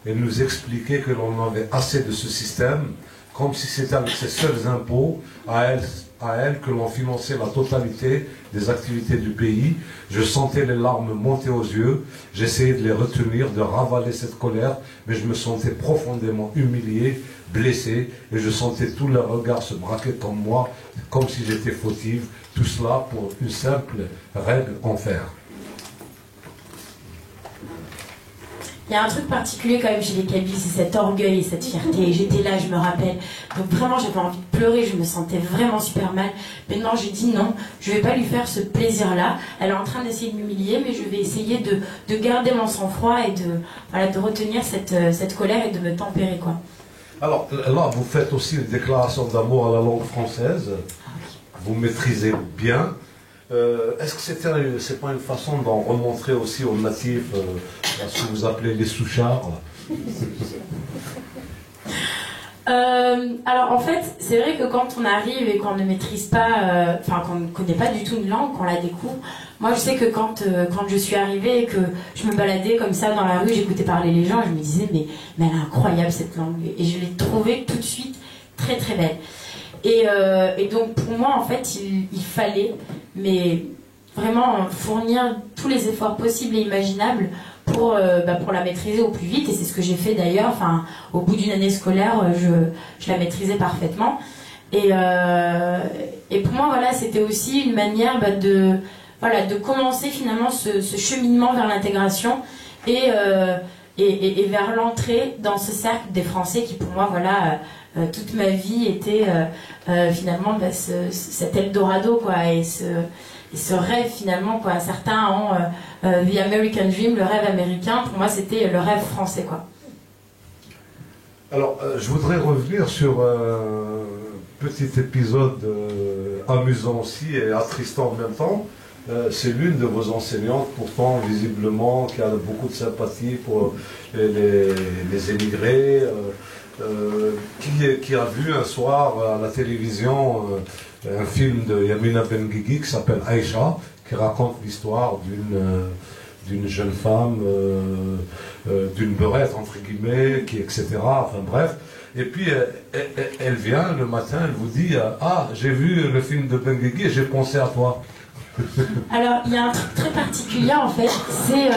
elle nous expliquait que l'on avait assez de ce système, comme si c'était avec ses seuls impôts, à elle que l'on finançait la totalité des activités du pays. Je sentais les larmes monter aux yeux, j'essayais de les retenir, de ravaler cette colère, mais je me sentais profondément humilié, blessé, et je sentais tous leurs regards se braquer comme moi, comme si j'étais fautive, tout cela pour une simple règle en fer. Il y a un truc particulier quand même chez les Kabyle, c'est cet orgueil et cette fierté. J'étais là, je me rappelle. Donc vraiment, j'avais envie de pleurer, je me sentais vraiment super mal. Mais non, j'ai dit non, je vais pas lui faire ce plaisir-là. Elle est en train d'essayer de m'humilier, mais je vais essayer de garder mon sang-froid et de retenir cette colère et de me tempérer, quoi. Alors là, vous faites aussi une déclaration d'amour à la langue française. Vous maîtrisez bien. Est-ce que c'est pas une façon d'en remontrer aussi aux natifs, à ce que vous appelez les souchards? Alors en fait, c'est vrai que quand on arrive et qu'on ne maîtrise pas, qu'on ne connaît pas du tout une langue, qu'on la découvre, moi je sais que quand je suis arrivée et que je me baladais comme ça dans la rue, j'écoutais parler les gens, je me disais mais elle est incroyable cette langue, et je l'ai trouvée tout de suite très très belle. Et donc pour moi en fait il fallait vraiment fournir tous les efforts possibles et imaginables pour la maîtriser au plus vite, et c'est ce que j'ai fait d'ailleurs. Au bout d'une année scolaire, je la maîtrisais parfaitement, et pour moi voilà, c'était aussi une manière de commencer finalement ce cheminement vers l'intégration et vers l'entrée dans ce cercle des Français qui pour moi voilà toute ma vie était finalement cet Eldorado, quoi, et ce rêve finalement, quoi. Certains ont the American Dream, le rêve américain. Pour moi c'était le rêve français, quoi. Alors je voudrais revenir sur un petit épisode amusant aussi et attristant en même temps. C'est l'une de vos enseignantes, pourtant visiblement qui a beaucoup de sympathie pour les émigrés, qui a vu un soir à la télévision un film de Yamina Benguigui qui s'appelle Aïcha, qui raconte l'histoire d'une jeune femme, d'une beurette entre guillemets, etc. Enfin bref. Et puis elle vient le matin, elle vous dit ah, j'ai vu le film de Benguigui et j'ai pensé à toi. Alors il y a un truc très particulier en fait, c'est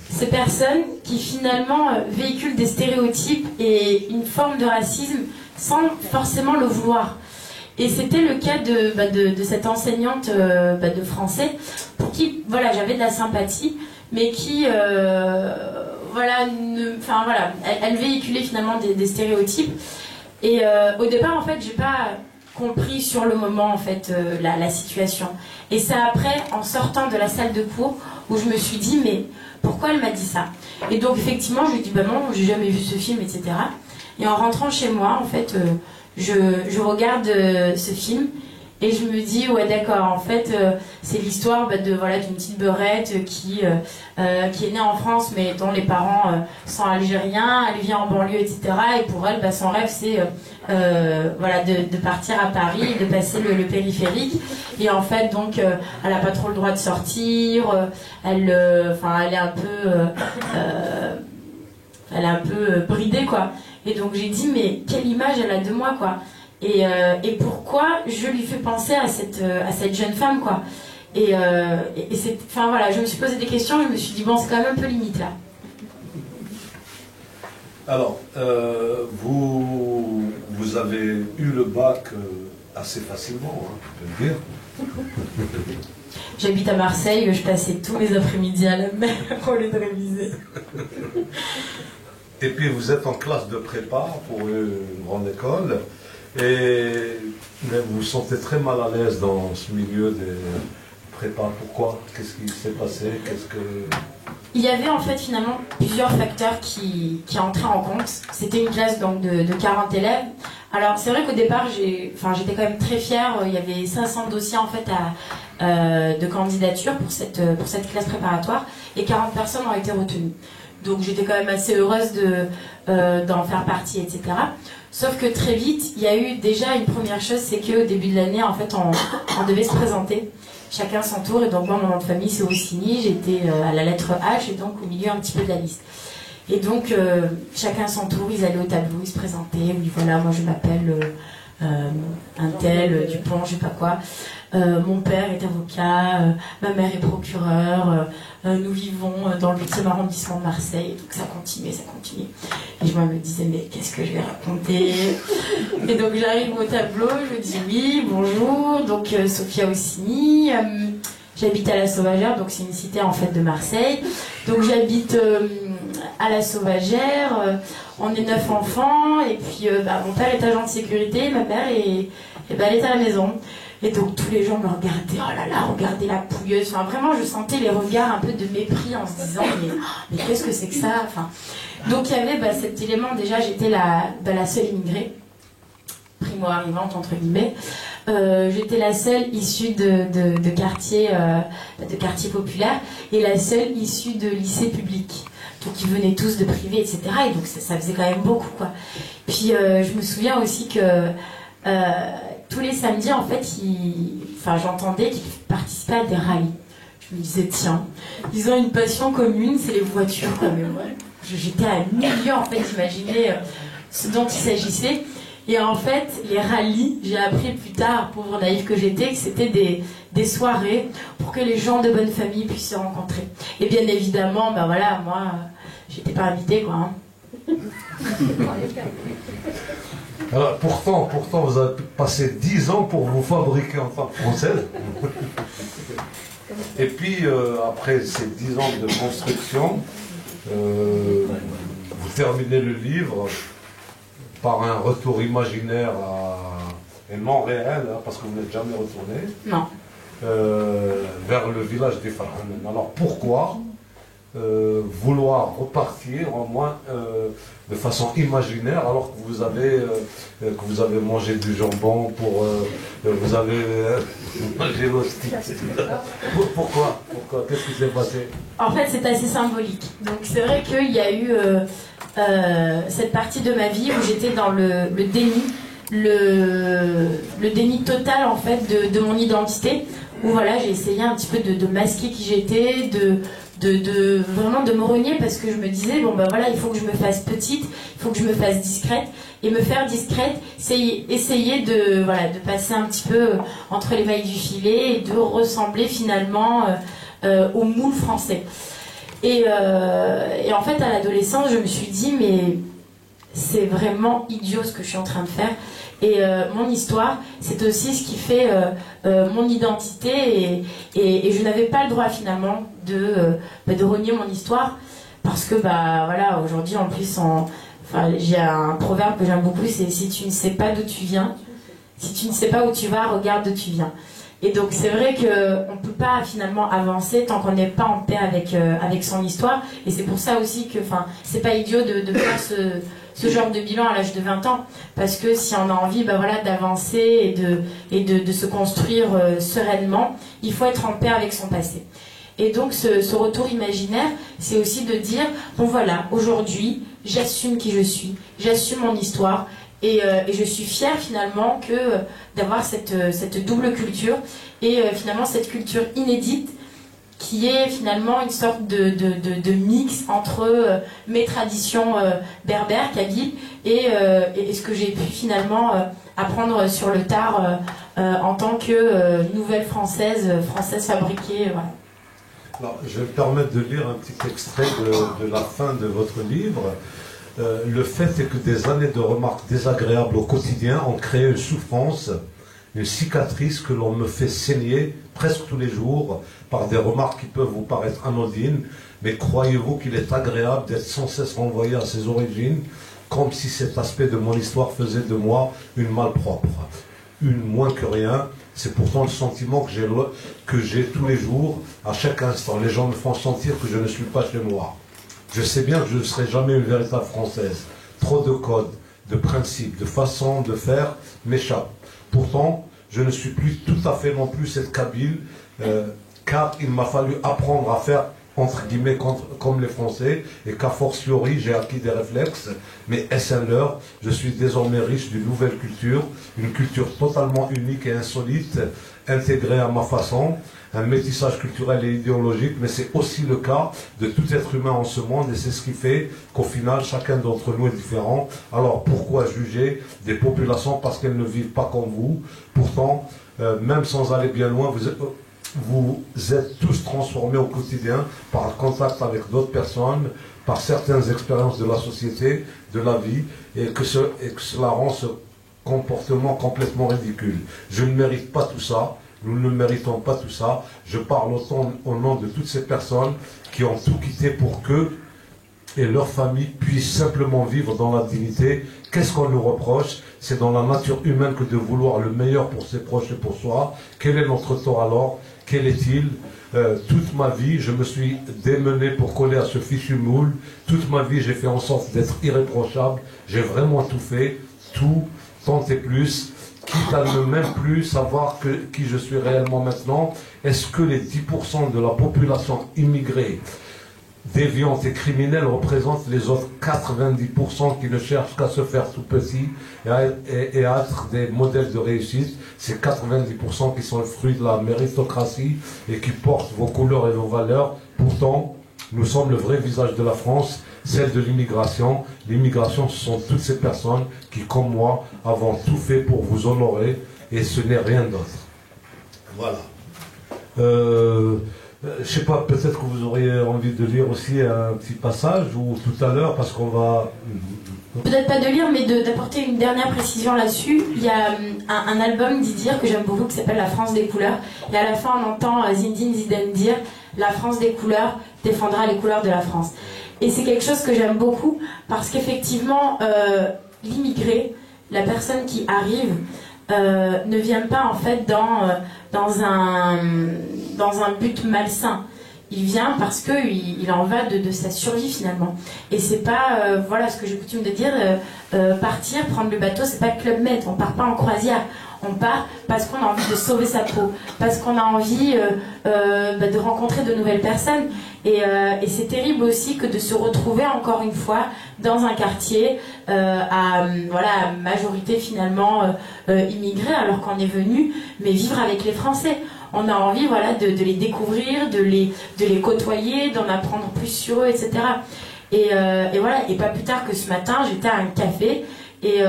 ces personnes qui finalement véhiculent des stéréotypes et une forme de racisme sans forcément le vouloir. Et c'était le cas de cette enseignante de français pour qui voilà, j'avais de la sympathie, mais qui elle véhiculait finalement des stéréotypes. Et au départ en fait j'ai pas compris sur le moment en fait la situation. Et c'est après, en sortant de la salle de cours, où je me suis dit mais pourquoi elle m'a dit ça? Et donc effectivement je lui ai dit bah non, j'ai jamais vu ce film, etc. Et en rentrant chez moi en fait je regarde ce film et je me dis ouais d'accord, en fait c'est l'histoire d'une petite beurette qui est née en France mais dont les parents sont algériens, elle vient en banlieue, etc. Et pour elle son rêve c'est de partir à Paris et de passer le périphérique, et en fait donc elle a pas trop le droit de sortir, elle est un peu bridée, quoi. Et donc j'ai dit mais quelle image elle a de moi, quoi, et pourquoi je lui fais penser à cette jeune femme, quoi. Et je me suis posé des questions, je me suis dit bon c'est quand même un peu limite là. Alors vous avez eu le bac assez facilement, hein, je peux le dire. J'habite à Marseille, je passais tous mes après-midi à la mer au lieu de réviser. Et puis vous êtes en classe de prépa pour une grande école, mais vous vous sentez très mal à l'aise dans ce milieu des prépas. Pourquoi? Qu'est-ce qui s'est passé? Il y avait en fait finalement plusieurs facteurs qui entraient en compte. C'était une classe donc de 40 élèves. Alors c'est vrai qu'au départ j'étais quand même très fière. Il y avait 500 dossiers en fait de candidature pour cette classe préparatoire, et 40 personnes ont été retenues. Donc j'étais quand même assez heureuse d'en faire partie, etc. Sauf que très vite, il y a eu déjà une première chose, c'est qu'au début de l'année, en fait, on devait se présenter, chacun son tour. Et donc moi, mon nom de famille, c'est Ossini, j'étais à la lettre H, et donc au milieu un petit peu de la liste. Et donc, chacun son tour, ils allaient au tableau, ils se présentaient, oui, voilà, moi je m'appelle un tel, Dupont, je sais pas quoi. Mon père est avocat, ma mère est procureure, nous vivons dans le 8e arrondissement de Marseille. Donc ça continue, ça continue. Et je me disais, mais qu'est-ce que je vais raconter? Et donc j'arrive au tableau, je dis oui, bonjour, donc Sophia Ossini, j'habite à la Sauvagère, donc c'est une cité en fait de Marseille. Donc j'habite à la Sauvagère, on est 9 enfants, et puis mon père est agent de sécurité, ma mère elle est à la maison. Et donc tous les gens me regardaient, oh là là, regardez la pouilleuse. Enfin vraiment, je sentais les regards un peu de mépris en se disant, mais qu'est-ce que c'est que ça? Enfin, donc il y avait cet élément, déjà j'étais la seule immigrée, primo-arrivante entre guillemets. J'étais la seule issue de quartiers populaires et la seule issue de lycées publics. Donc ils venaient tous de privés, etc. Et donc ça faisait quand même beaucoup, quoi. Puis je me souviens aussi que tous les samedis, en fait, j'entendais qu'ils participaient à des rallyes. Je me disais, tiens, ils ont une passion commune, c'est les voitures, quand même. J'étais à milieu, en fait, d'imaginer ce dont il s'agissait. Et en fait, les rallyes, j'ai appris plus tard, pauvre naïve que j'étais, que c'était des soirées pour que les gens de bonne famille puissent se rencontrer. Et bien évidemment, moi, j'étais pas invitée, quoi. Hein. Alors, pourtant, vous avez passé 10 ans pour vous fabriquer en tant que Française. Et puis, après ces 10 ans de construction, vous terminez le livre par un retour imaginaire et non réel, hein, parce que vous n'êtes jamais retourné. Non. Vers le village des Farhanen. Alors, pourquoi vouloir repartir, au moins de façon imaginaire, alors que vous avez mangé du jambon, vous avez mangé l'hostie, etc. Pourquoi qu'est-ce qui s'est passé? En fait, c'est assez symbolique. Donc, c'est vrai qu'il y a eu cette partie de ma vie où j'étais dans le déni, le déni total, en fait, de mon identité, où voilà, j'ai essayé un petit peu de masquer qui j'étais, vraiment de me renier, parce que je me disais, il faut que je me fasse petite, il faut que je me fasse discrète, et me faire discrète, c'est essayer de passer un petit peu entre les mailles du filet et de ressembler finalement au moule français. Et en fait, à l'adolescence, je me suis dit, mais c'est vraiment idiot ce que je suis en train de faire. Et mon histoire, c'est aussi ce qui fait mon identité, et je n'avais pas le droit finalement de renier mon histoire, parce que aujourd'hui en plus, j'ai un proverbe que j'aime beaucoup, c'est si tu ne sais pas d'où tu viens, si tu ne sais pas où tu vas, regarde d'où tu viens. Et donc c'est vrai qu'on ne peut pas finalement avancer tant qu'on n'est pas en paix avec son histoire, et c'est pour ça aussi que c'est pas idiot de faire ce genre de bilan à l'âge de 20 ans, parce que si on a envie d'avancer et de se construire sereinement, il faut être en paix avec son passé. Et donc ce retour imaginaire, c'est aussi de dire, aujourd'hui, j'assume qui je suis, j'assume mon histoire, et je suis fière finalement d'avoir cette double culture, et finalement cette culture inédite, qui est finalement une sorte de mix entre mes traditions berbères, kabyles, et ce que j'ai pu finalement apprendre sur le tard en tant que nouvelle française fabriquée. Voilà. Alors, je vais me permettre de lire un petit extrait de la fin de votre livre. Le fait est que des années de remarques désagréables au quotidien ont créé une souffrance, une cicatrice que l'on me fait saigner presque tous les jours par des remarques qui peuvent vous paraître anodines, mais croyez-vous qu'il est agréable d'être sans cesse renvoyé à ses origines, comme si cet aspect de mon histoire faisait de moi une malpropre, une moins que rien. C'est pourtant le sentiment que j'ai tous les jours, à chaque instant. Les gens me font sentir que je ne suis pas chez moi. Je sais bien que je ne serai jamais une véritable Française. Trop de codes, de principes, de façons de faire m'échappent. Pourtant, je ne suis plus tout à fait non plus cette Kabyle, car il m'a fallu apprendre à faire entre guillemets, comme les Français, et qu'a fortiori, j'ai acquis des réflexes, mais est-ce un leurre? Je suis désormais riche d'une nouvelle culture, une culture totalement unique et insolite, intégrée à ma façon, un métissage culturel et idéologique, mais c'est aussi le cas de tout être humain en ce monde, et c'est ce qui fait qu'au final, chacun d'entre nous est différent. Alors, pourquoi juger des populations parce qu'elles ne vivent pas comme vous? Pourtant, même sans aller bien loin, vous êtes tous transformés au quotidien par le contact avec d'autres personnes, par certaines expériences de la société, de la vie, et que cela rend ce comportement complètement ridicule. Je ne mérite pas tout ça, nous ne méritons pas tout ça. Je parle au nom de toutes ces personnes qui ont tout quitté pour qu'eux et leurs familles puissent simplement vivre dans la dignité. Qu'est-ce qu'on nous reproche? C'est dans la nature humaine que de vouloir le meilleur pour ses proches et pour soi. Quel est notre tort alors? Quel est-il? Toute ma vie, je me suis démené pour coller à ce fichu moule. Toute ma vie, j'ai fait en sorte d'être irréprochable. J'ai vraiment tout fait, tout, tant et plus, quitte à ne même plus savoir qui je suis réellement maintenant. Est-ce que les 10% de la population immigrée déviante et criminelle représentent les autres 90% qui ne cherchent qu'à se faire tout petit et à être des modèles de réussite? Ces 90% qui sont le fruit de la méritocratie et qui portent vos couleurs et vos valeurs. Pourtant, nous sommes le vrai visage de la France, celle de l'immigration. L'immigration, ce sont toutes ces personnes qui, comme moi, avons tout fait pour vous honorer, et ce n'est rien d'autre. Voilà. Je sais pas, peut-être que vous auriez envie de lire aussi un petit passage, ou tout à l'heure, parce qu'on va... Peut-être pas de lire, mais d'apporter une dernière précision là-dessus. Il y a un album d'Idir que j'aime beaucoup qui s'appelle La France des couleurs. Et à la fin, on entend Zinedine Zidane dire « La France des couleurs défendra les couleurs de la France ». Et c'est quelque chose que j'aime beaucoup, parce qu'effectivement, l'immigré, la personne qui arrive, ne vient pas en fait dans un but malsain. Il vient parce qu'il en va de sa survie finalement. Et c'est pas, voilà ce que j'ai coutume de dire, partir, prendre le bateau, c'est pas Club Med, on part pas en croisière. On part parce qu'on a envie de sauver sa peau, parce qu'on a envie de rencontrer de nouvelles personnes. Et c'est terrible aussi que de se retrouver encore une fois dans un quartier à majorité finalement immigrée, alors qu'on est venu mais vivre avec les Français. On a envie de les découvrir, de les côtoyer, d'en apprendre plus sur eux, etc. Et voilà, et pas plus tard que ce matin, j'étais à un café et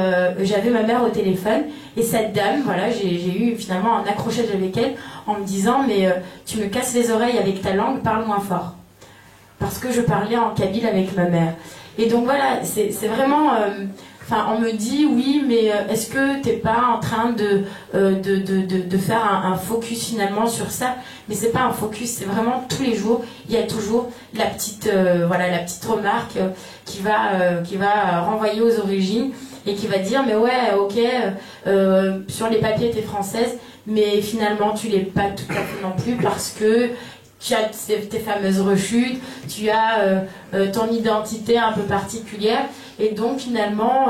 j'avais ma mère au téléphone, et cette dame, voilà, j'ai eu finalement un accrochage avec elle en me disant « mais tu me casses les oreilles avec ta langue, parle moins fort ». Parce que je parlais en kabyle avec ma mère. Et donc voilà, c'est vraiment... on me dit, oui, mais est-ce que t'es pas en train de faire un focus finalement sur ça? Mais c'est pas un focus, c'est vraiment tous les jours, il y a toujours la petite remarque qui va renvoyer aux origines et qui va dire, mais ouais, ok, sur les papiers t'es française, mais finalement tu l'es pas tout à fait non plus, parce que tu as tes fameuses rechutes, tu as ton identité un peu particulière, et donc finalement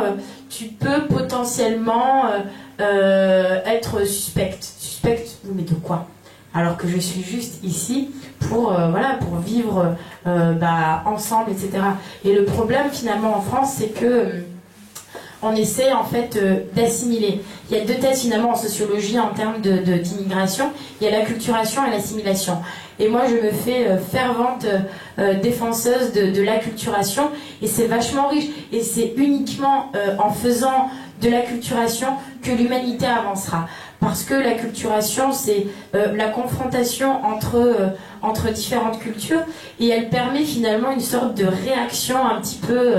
tu peux potentiellement être suspecte, mais de quoi? Alors que je suis juste ici pour vivre ensemble, etc. Et le problème finalement en France, c'est que on essaie en fait d'assimiler. Il y a deux thèses finalement en sociologie en termes d'immigration. Il y a l'acculturation et l'assimilation. Et moi je me fais fervente défenseuse de l'acculturation, et c'est vachement riche. Et c'est uniquement en faisant de l'acculturation que l'humanité avancera. Parce que l'acculturation, c'est la confrontation entre différentes cultures, et elle permet finalement une sorte de réaction un petit peu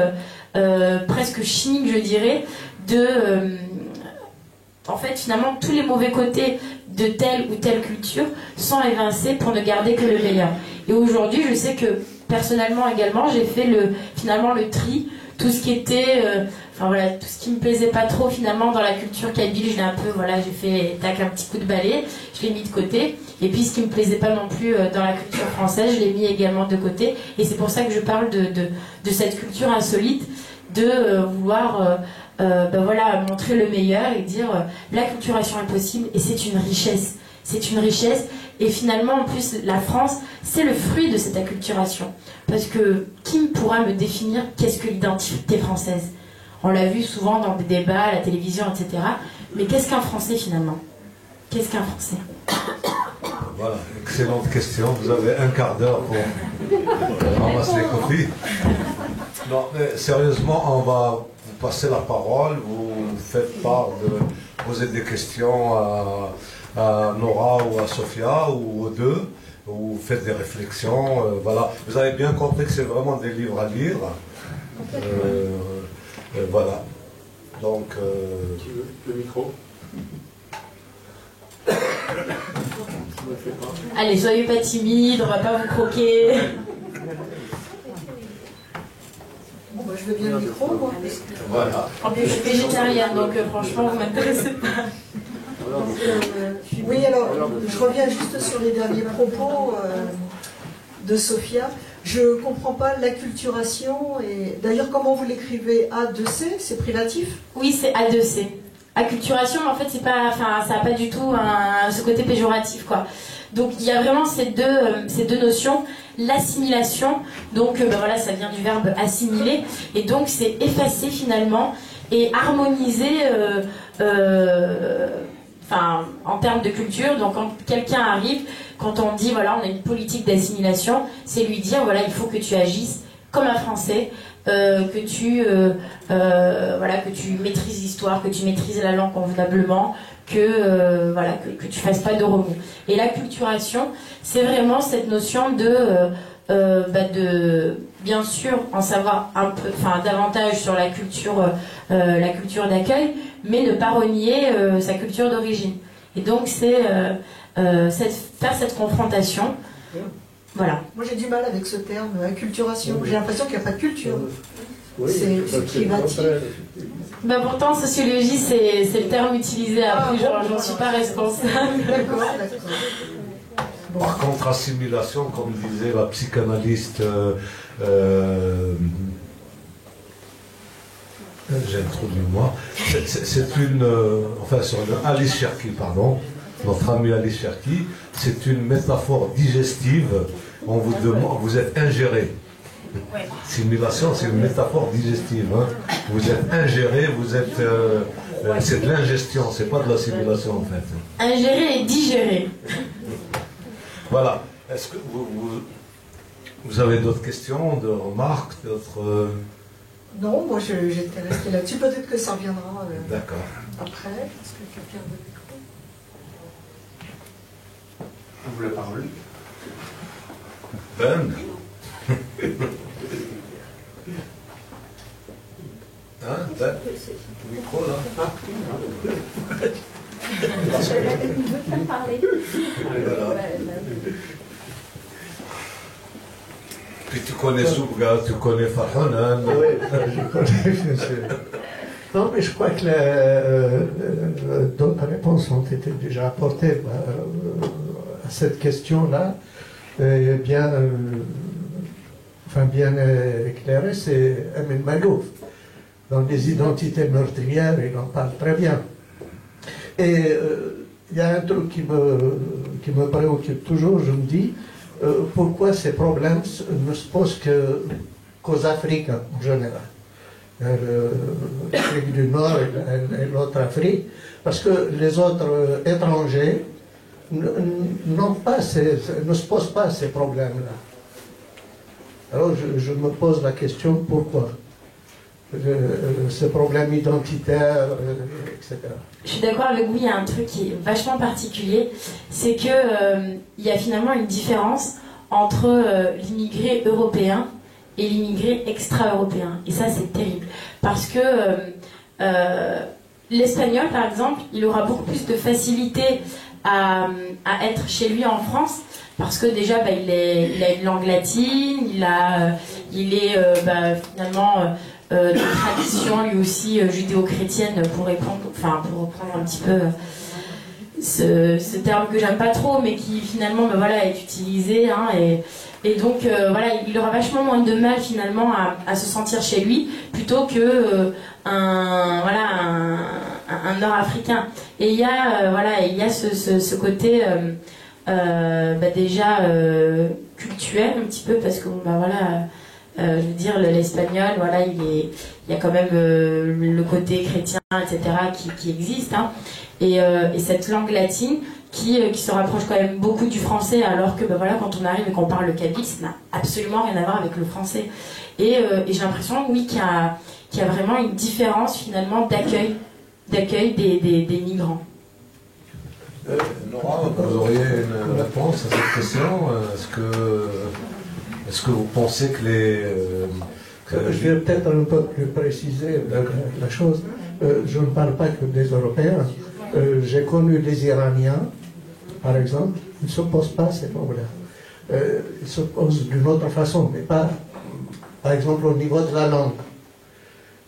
presque chimique, je dirais, en fait, finalement, tous les mauvais côtés de telle ou telle culture sont évincés pour ne garder que le meilleur. Et aujourd'hui, je sais que, personnellement également, j'ai fait finalement le tri, tout ce qui était... tout ce qui me plaisait pas trop finalement dans la culture kabyle, j'ai fait un petit coup de balai, je l'ai mis de côté. Et puis ce qui me plaisait pas non plus dans la culture française, je l'ai mis également de côté. Et c'est pour ça que je parle de cette culture insolite, de vouloir montrer le meilleur et dire l'acculturation est possible, et c'est une richesse. C'est une richesse Et finalement, en plus, la France, c'est le fruit de cette acculturation. Parce que qui pourra me définir qu'est-ce que l'identité française? On l'a vu souvent dans des débats, à la télévision, etc. Mais qu'est-ce qu'un Français finalement? Qu'est-ce qu'un Français? Voilà, excellente question. Vous avez un quart d'heure pour ramasser les copies. Non, mais sérieusement, on va vous passer la parole. Vous faites part de poser des questions à Nora ou à Sophia ou aux deux. Vous faites des réflexions. Voilà. Vous avez bien compris que c'est vraiment des livres à lire. Voilà. Donc. Tu veux le micro? Allez, soyez pas timide, on va pas vous croquer. Bon, bah, je veux bien le micro, moi. Voilà. En plus, je suis végétarienne, donc franchement, vous m'intéressez pas. Oui, alors, je reviens juste sur les derniers propos de Sophia. Je ne comprends pas l'acculturation. Et d'ailleurs, comment vous l'écrivez? A2C, c'est privatif? Oui, c'est A2C. Acculturation, en fait, c'est pas, enfin, ça n'a pas du tout ce côté péjoratif, quoi. Donc, il y a vraiment ces deux notions. L'assimilation, donc, voilà, ça vient du verbe assimiler, et donc c'est effacer finalement et harmoniser, en termes de culture. Donc, quand quelqu'un arrive, quand on dit, voilà, on a une politique d'assimilation, c'est lui dire, voilà, il faut que tu agisses comme un Français. Que tu maîtrises l'histoire, que tu maîtrises la langue convenablement, que tu fasses pas de remous. Et l'acculturation, c'est vraiment cette notion de bien sûr en savoir un peu, davantage sur la culture d'accueil, mais ne pas renier sa culture d'origine. Et donc c'est faire cette confrontation. Voilà. Moi j'ai du mal avec ce terme, acculturation. J'ai l'impression qu'il n'y a pas de culture. Oui, c'est privatif. Bah pourtant, sociologie, c'est le terme utilisé après, j'en suis pas responsable. D'accord. Par contre, assimilation, comme disait la psychanalyste, j'ai un trou de mémoire, c'est une, Alice Cherki, pardon, notre ami Alice Cherki, c'est une métaphore digestive. On vous demande, vous êtes ingéré. Simulation, c'est une métaphore digestive. Hein. Vous êtes ingéré, vous êtes. C'est de l'ingestion, c'est pas de l'assimilation en fait. Ingéré et digéré. Voilà. Est-ce que vous avez d'autres questions, d'autres remarques, d'autres. Non, moi j'étais restée là-dessus. Peut-être que ça reviendra D'accord. après. Est-ce que quelqu'un veut le micro? On vous la parole. Ben. Hein, Ben, le micro là. Il veut pas parler. Voilà. Puis tu connais Soubga, tu connais Farhanan. Oui, je connais, bien sûr. Non, mais je crois que d'autres réponses ont été déjà apportées à cette question-là. Bien éclairé, c'est Amin Malouf. Dans les identités meurtrières, il en parle très bien. Et il y a un truc qui me préoccupe toujours, je me dis, pourquoi ces problèmes ne se posent qu'aux Africains en général. L'Afrique du Nord et l'autre Afrique, parce que les autres étrangers ne se posent pas ces problèmes-là. Alors je me pose la question, pourquoi ces problèmes identitaires, etc. Je suis d'accord avec vous, il y a un truc qui est vachement particulier, c'est que il y a finalement une différence entre l'immigré européen et l'immigré extra-européen. Et ça, c'est terrible. Parce que l'espagnol, par exemple, il aura beaucoup plus de facilité à être chez lui en France, parce que déjà, il a une langue latine, il est finalement de tradition, lui aussi, judéo-chrétienne, pour reprendre un petit peu ce terme que j'aime pas trop, mais qui finalement est utilisé, hein, et donc il aura vachement moins de mal finalement à se sentir chez lui plutôt que un Nord-Africain. Et il y a ce côté déjà cultuel un petit peu, parce que je veux dire, l'espagnol, voilà, il y a quand même le côté chrétien, etc., qui existe, hein, et cette langue latine qui se rapproche quand même beaucoup du français, alors que quand on arrive et qu'on parle le kabyle, ça n'a absolument rien à voir avec le français. Et j'ai l'impression, oui, qu'il y a vraiment une différence finalement d'accueil des migrants. Nora, vous auriez une réponse à cette question? Est-ce que vous pensez que je vais peut-être un peu plus préciser la chose. Je ne parle pas que des Européens. J'ai connu des Iraniens, par exemple, ils ne se posent pas ces problèmes. Ils se posent d'une autre façon, mais pas, par exemple, au niveau de la langue,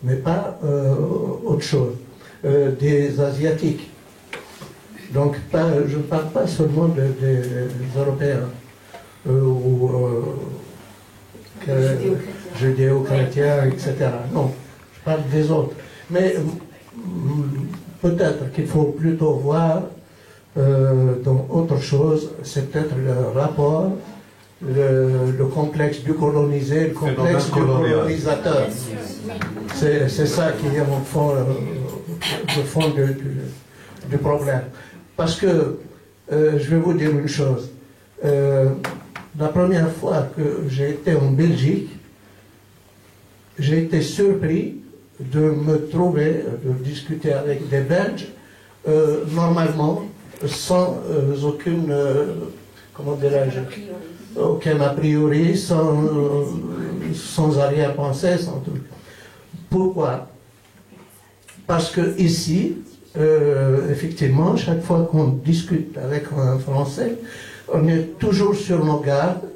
mais pas autre chose. Des Asiatiques. Donc, je ne parle pas seulement des Européens ou judéo-chrétiens, etc. Non, je parle des autres. Mais peut-être qu'il faut plutôt voir dans autre chose, c'est peut-être le rapport, le complexe du colonisé, le complexe du colonisateur. C'est ça qui est au fond, le fond du problème. Parce que, je vais vous dire une chose, la première fois que j'ai été en Belgique, j'ai été surpris de me trouver, de discuter avec des Belges, normalement, sans aucune, comment dirais-je, aucun a priori, sans arrière-pensée, sans tout. Pourquoi? Parce que ici, effectivement, chaque fois qu'on discute avec un Français, on est toujours sur nos gardes.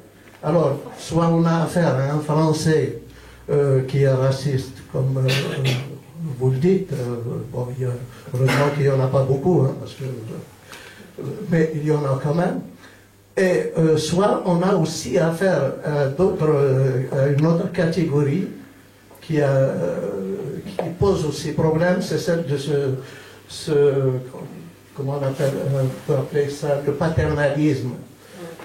Alors, soit on a affaire à un Français qui est raciste, comme vous le dites, heureusement qu'il n'y en a pas beaucoup, hein, mais il y en a quand même. Et soit on a aussi affaire à une autre catégorie qui pose aussi problème, c'est celle de comment on peut appeler ça, le paternalisme.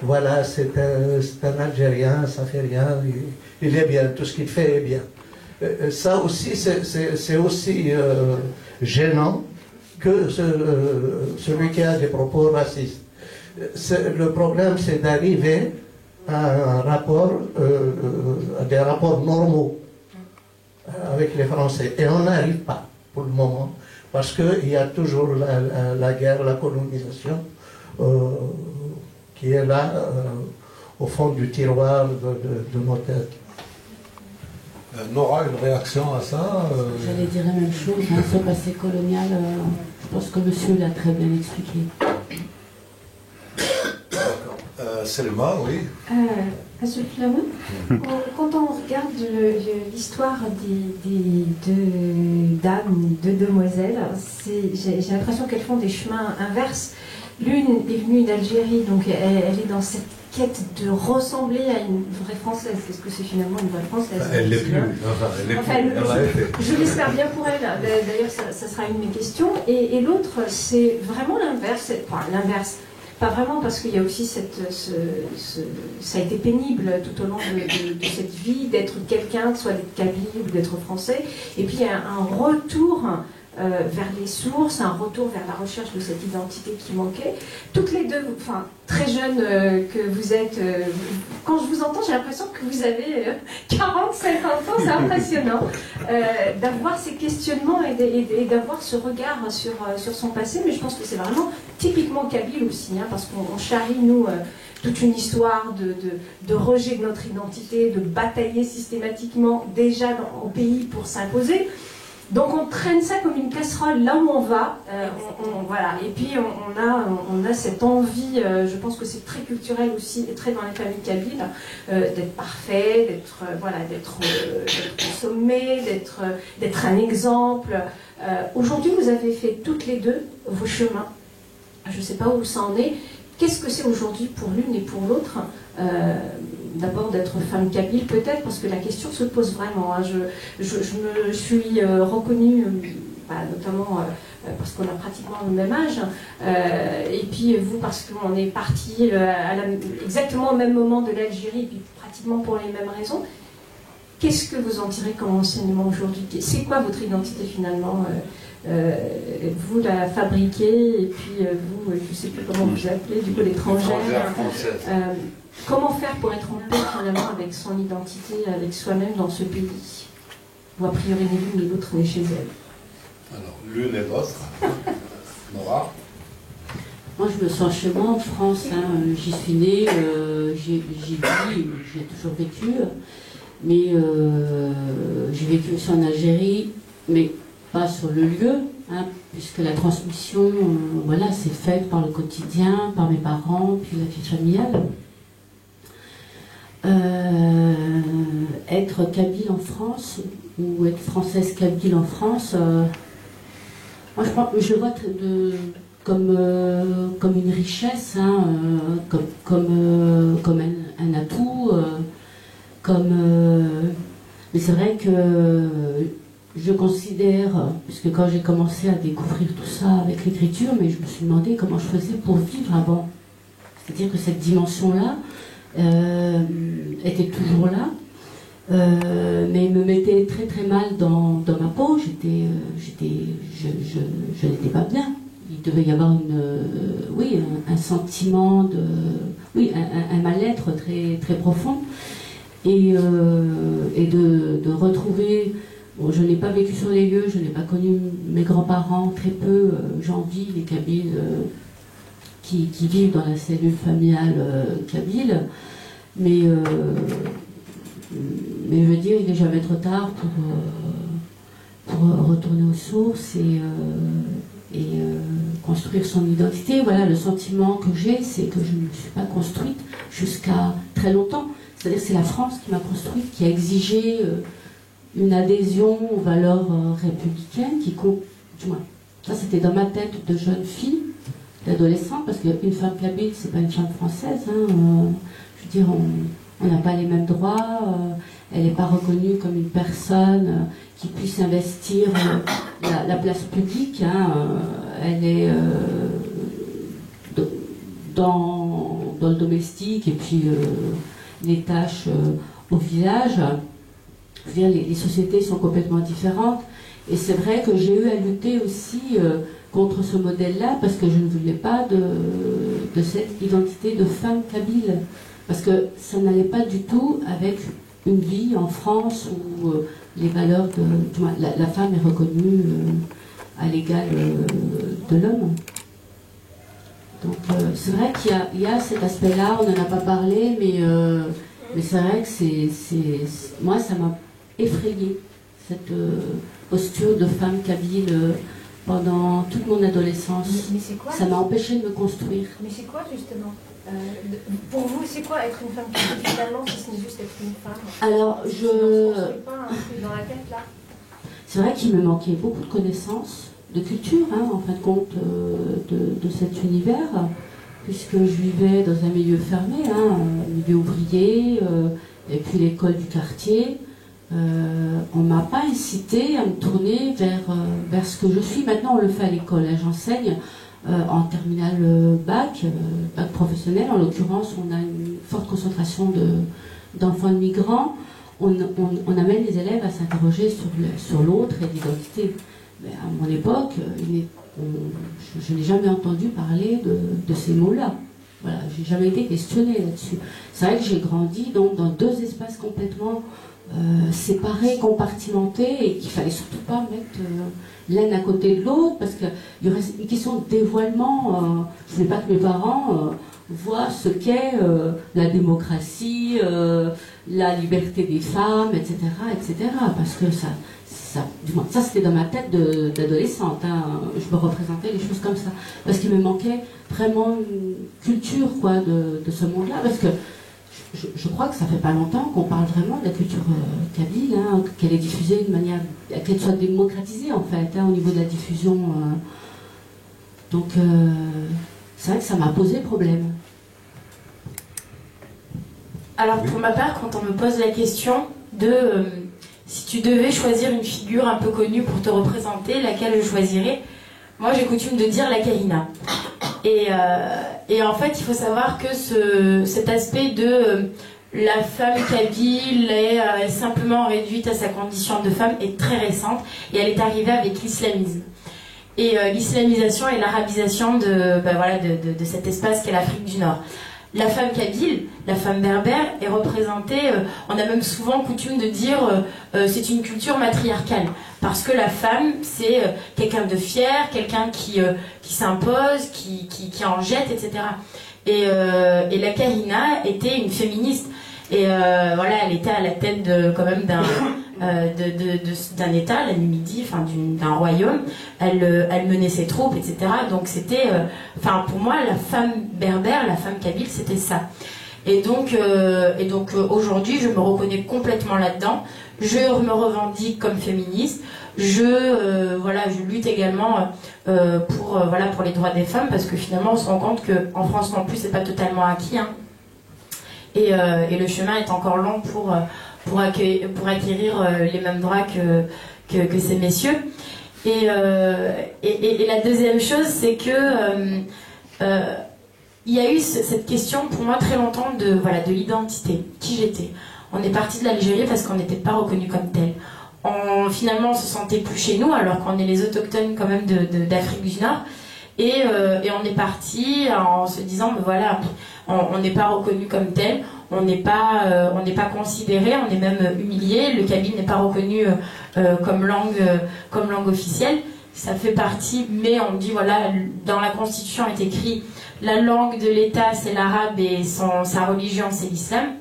Voilà, c'est un Algérien, ça fait rien, il est bien, tout ce qu'il fait est bien. Ça aussi, c'est aussi gênant que celui qui a des propos racistes. Le problème, c'est d'arriver à à des rapports normaux avec les Français. Et on n'arrive pas, pour le moment, parce qu'il y a toujours la guerre, la colonisation, qui est là, au fond du tiroir de nos têtes. Nora, une réaction à ça? J'allais dire la même chose, hein, ce passé colonial, je pense que monsieur l'a très bien expliqué. Selma, oui. Sophie Lamoun, quand on regarde l'histoire des deux dames, deux demoiselles, j'ai l'impression qu'elles font des chemins inverses. L'une est venue d'Algérie, donc elle est dans cette quête de ressembler à une vraie Française. Est-ce que c'est finalement une vraie Française? Elle l'est plus. Je l'espère bien pour elle. D'ailleurs, ça sera une de mes questions. Et l'autre, c'est vraiment l'inverse. Enfin, l'inverse. Pas vraiment, parce qu'il y a aussi ça a été pénible tout au long de cette vie, d'être quelqu'un, soit d'être kabyle ou d'être français. Et puis il y a un retour vers les sources, un retour vers la recherche de cette identité qui manquait. Toutes les deux, enfin, très jeunes que vous êtes, quand je vous entends, j'ai l'impression que vous avez 40, 50 ans, c'est impressionnant d'avoir ces questionnements et d'avoir ce regard sur son passé, mais je pense que c'est vraiment typiquement kabyle aussi, hein, parce qu'on charrie, nous, toute une histoire de rejet de notre identité, de batailler systématiquement déjà au pays pour s'imposer. Donc on traîne ça comme une casserole là où on va, voilà. Et puis on a cette envie, je pense que c'est très culturel aussi, et très dans les familles kabyles, d'être parfait, d'être au sommet, d'être un exemple. Aujourd'hui, vous avez fait toutes les deux vos chemins. Je ne sais pas où ça en est. Qu'est-ce que c'est aujourd'hui pour l'une et pour l'autre? D'abord d'être femme kabyle peut-être, parce que la question se pose vraiment. Hein. Je me suis reconnue notamment parce qu'on a pratiquement le même âge, et puis vous parce qu'on est parti exactement au même moment de l'Algérie, puis pratiquement pour les mêmes raisons. Qu'est-ce que vous en tirez comme enseignement aujourd'hui? C'est quoi votre identité finalement? Vous la fabriquez, et puis vous, je ne sais plus comment vous appelez, du coup l'étrangère. Comment faire pour être en paix finalement avec son identité, avec soi-même dans ce pays? Ou a priori ni l'une ni l'autre n'est chez elle. Alors, l'une et l'autre. Nora? Moi, je me sens chez moi en France. J'y suis née, j'y vis, j'ai toujours vécu. Mais j'ai vécu aussi en Algérie, mais pas sur le lieu, puisque la transmission, voilà, c'est faite par le quotidien, par mes parents, puis la vie familiale. Être kabyle en France, ou être française kabyle en France, moi je le vois comme une richesse, comme un atout, mais c'est vrai que je considère, puisque quand j'ai commencé à découvrir tout ça avec l'écriture, mais je me suis demandé comment je faisais pour vivre avant. C'est-à-dire que cette dimension-là était toujours là, mais me mettait très très mal dans ma peau. Je n'étais pas bien. Il devait y avoir un sentiment un mal-être très très profond, et de retrouver. Bon, je n'ai pas vécu sur les lieux, je n'ai pas connu mes grands-parents, très peu. J'en vis les Kabyles qui vivent dans la cellule familiale kabyle, mais je veux dire, il n'est jamais trop tard pour retourner aux sources et construire son identité. Voilà, le sentiment que j'ai, c'est que je ne me suis pas construite jusqu'à très longtemps. C'est-à-dire que c'est la France qui m'a construite, qui a exigé une adhésion aux valeurs républicaines qui compte. Ça, c'était dans ma tête de jeune fille, d'adolescente, parce qu'une femme kabyle, c'est pas une femme française. Je veux dire, on n'a pas les mêmes droits. Elle n'est pas reconnue comme une personne qui puisse investir la place publique. Elle est dans le domestique, et puis les tâches au village. Je veux dire, les sociétés sont complètement différentes. Et c'est vrai que j'ai eu à lutter aussi contre ce modèle-là, parce que je ne voulais pas de cette identité de femme kabyle. Parce que ça n'allait pas du tout avec une vie en France où les valeurs de... La femme est reconnue à l'égal de l'homme. Donc c'est vrai qu'il y a cet aspect-là, on n'en a pas parlé, mais c'est vrai que moi, ça m'a effrayée, cette posture de femme kabyle pendant toute mon adolescence. Mais c'est quoi? Ça m'a empêchée de me construire. Mais c'est quoi justement pour vous, c'est quoi être une femme kabyle finalement, si ce n'est juste être une femme? Alors, je ne construis pas un truc dans la tête là. C'est vrai qu'il me manquait beaucoup de connaissances, de culture, en fin de compte, de cet univers, puisque je vivais dans un milieu fermé, un milieu ouvrier, et puis l'école du quartier. On ne m'a pas incité à me tourner vers ce que je suis. Maintenant, on le fait à l'école. J'enseigne en terminale bac professionnel. En l'occurrence, on a une forte concentration d'enfants migrants. On amène les élèves à s'interroger sur l'autre et l'identité. Mais à mon époque, je n'ai jamais entendu parler de ces mots-là. Voilà, j'ai jamais été questionnée là-dessus. C'est vrai que j'ai grandi donc dans deux espaces complètement séparés, compartimentés, et qu'il fallait surtout pas mettre l'un à côté de l'autre, parce qu'il y aurait une question de dévoilement. Je ne voulais pas que mes parents voient ce qu'est la démocratie, la liberté des femmes, etc., etc., parce que ça c'était dans ma tête d'adolescente. Je me représentais les choses comme ça, parce qu'il me manquait vraiment une culture de ce monde-là, parce que je crois que ça fait pas longtemps qu'on parle vraiment de la culture kabyle, qu'elle est diffusée de manière, qu'elle soit démocratisée en fait, au niveau de la diffusion. Donc c'est vrai que ça m'a posé problème. Alors pour ma part, quand on me pose la question de si tu devais choisir une figure un peu connue pour te représenter, laquelle je choisirais? Moi, j'ai coutume de dire la Kahina. Et en fait, il faut savoir que cet aspect de la femme kabyle est simplement réduite à sa condition de femme est très récente, et elle est arrivée avec l'islamisme. Et l'islamisation et l'arabisation de cet espace qu'est l'Afrique du Nord. La femme kabyle, la femme berbère est représentée, on a même souvent coutume de dire c'est une culture matriarcale, parce que la femme c'est quelqu'un de fier, quelqu'un qui s'impose, qui en jette, etc. Et la Kahina était une féministe, et elle était à la tête quand même d'un État, la Numidie, enfin d'un royaume. Elle menait ses troupes, etc. Donc c'était, pour moi, la femme berbère, la femme kabyle, c'était ça. Et donc aujourd'hui, je me reconnais complètement là-dedans. Je me revendique comme féministe. Je lutte également pour les droits des femmes, parce que finalement, on se rend compte qu'en France non plus, c'est pas totalement acquis, hein. Et le chemin est encore long pour acquérir les mêmes droits que ces messieurs. Et la deuxième chose, c'est que il y a eu cette question pour moi très longtemps de l'identité, qui j'étais. On est parti de l'Algérie parce qu'on n'était pas reconnu comme tel. Finalement, on se sentait plus chez nous, alors qu'on est les autochtones quand même d'Afrique du Nord. Et on est parti en se disant, on n'est pas reconnu comme tel, on n'est pas considéré, on est même humilié. Le kabyle n'est pas reconnu comme langue officielle. Ça fait partie, mais on dit dans la Constitution est écrit la langue de l'État c'est l'arabe et sa religion c'est l'islam.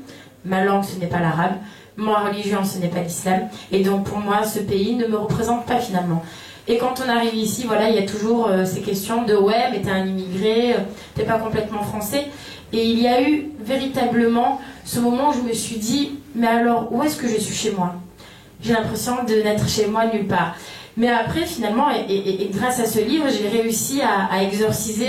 Ma langue ce n'est pas l'arabe, ma religion ce n'est pas l'islam. Et donc pour moi ce pays ne me représente pas finalement. Et quand on arrive ici, il y a toujours ces questions de ouais, mais t'es un immigré, t'es pas complètement français. Et il y a eu véritablement ce moment où je me suis dit, mais alors où est-ce que je suis chez moi? J'ai l'impression de n'être chez moi nulle part. Mais après, finalement, et grâce à ce livre, j'ai réussi à exorciser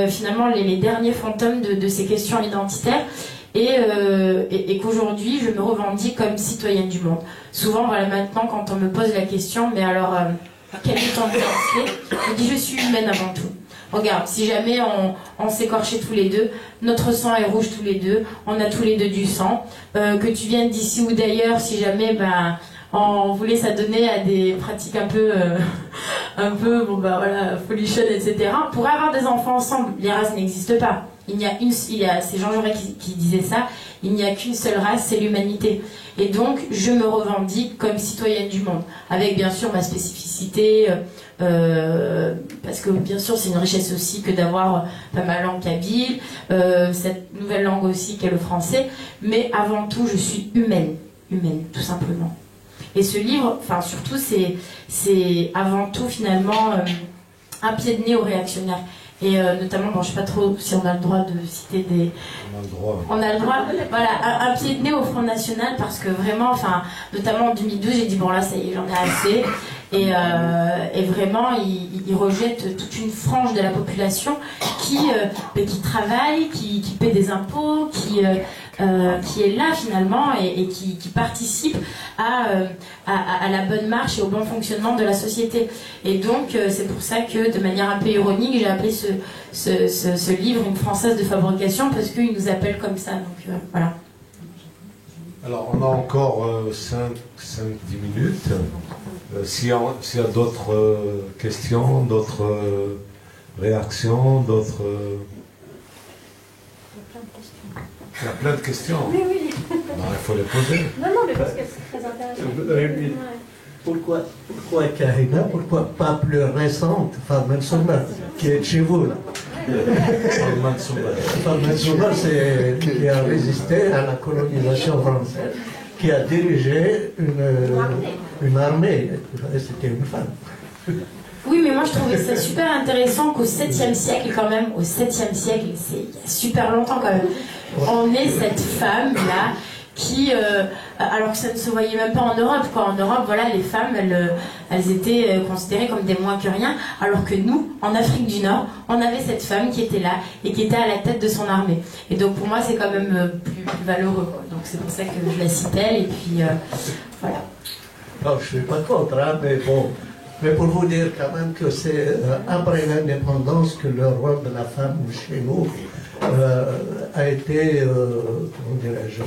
finalement les derniers fantômes de ces questions identitaires. Et qu'aujourd'hui, je me revendique comme citoyenne du monde. Souvent, maintenant, quand on me pose la question, mais alors, quelle est ton identité? Je dis, je suis humaine avant tout. Regarde, si jamais on s'écorchait tous les deux, notre sang est rouge tous les deux, on a tous les deux du sang, que tu viennes d'ici ou d'ailleurs, si jamais on voulait s'adonner à des pratiques un peu folichonnes, etc. On pourrait avoir des enfants ensemble. Les races n'existent pas. C'est Jean Jaurès qui disait ça, il n'y a qu'une seule race, c'est l'humanité. Et donc, je me revendique comme citoyenne du monde, avec bien sûr ma spécificité, parce que bien sûr c'est une richesse aussi que d'avoir ma langue kabyle, cette nouvelle langue aussi qu'est le français, mais avant tout je suis humaine, tout simplement. Et ce livre, surtout c'est avant tout finalement un pied de nez aux réactionnaires. Et notamment, je ne sais pas trop si on a le droit de citer des... On a le droit. Un pied de nez au Front National, parce que vraiment, notamment en 2012, j'ai dit, bon là, ça y est, j'en ai assez. Et vraiment, il rejette toute une frange de la population qui travaille, qui paie des impôts, qui est là finalement et qui participe à la bonne marche et au bon fonctionnement de la société. Et donc c'est pour ça que de manière un peu ironique j'ai appelé ce livre Une Française de fabrication, parce qu'il nous appelle comme ça. Donc voilà. Alors on a encore 5-10 minutes. S'il y a d'autres questions, d'autres réactions, d'autres... Il y a plein de questions. Oui. Il faut les poser. Non, mais parce que c'est très intéressant. Pourquoi Kahina? Pourquoi pas plus récente, Farman Soumar, qui est chez vous là? Farman Soumar, c'est qui a résisté à la colonisation française, qui a dirigé une armée. C'était une femme. Oui, mais moi je trouvais ça super intéressant qu'au 7e siècle quand même, c'est il y a super longtemps quand même, on ait cette femme-là qui, alors que ça ne se voyait même pas en Europe, quoi. En Europe, voilà, les femmes, elles étaient considérées comme des moins que rien, alors que nous, en Afrique du Nord, on avait cette femme qui était là et qui était à la tête de son armée. Et donc pour moi, c'est quand même plus valeureux, quoi. Donc c'est pour ça que je la citais, et puis voilà. Non, je ne suis pas contre, hein, mais bon. Mais pour vous dire quand même que c'est après l'indépendance que le rôle de la femme chez nous a été, comment dirais-je,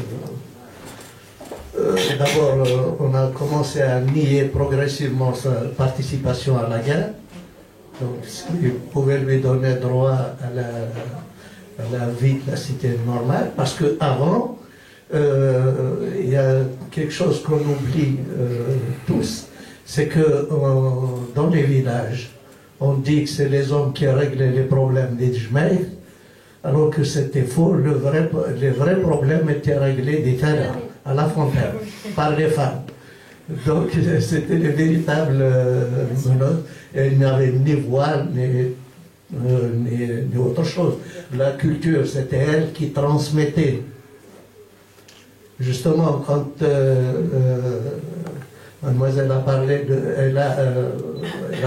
d'abord on a commencé à nier progressivement sa participation à la guerre, donc ce qui pouvait lui donner droit à la vie de la cité normale, parce qu'avant, il y a quelque chose qu'on oublie tous, c'est que dans les villages, on dit que c'est les hommes qui réglaient les problèmes des Jmeïs, alors que c'était faux. Les vrais problèmes étaient réglés des terrains, à la frontière, par les femmes. Donc c'était les véritables menottes. Il n'y avait ni voile, ni autre chose. La culture, c'était elle qui transmettait. Justement, quand mademoiselle a parlé elle a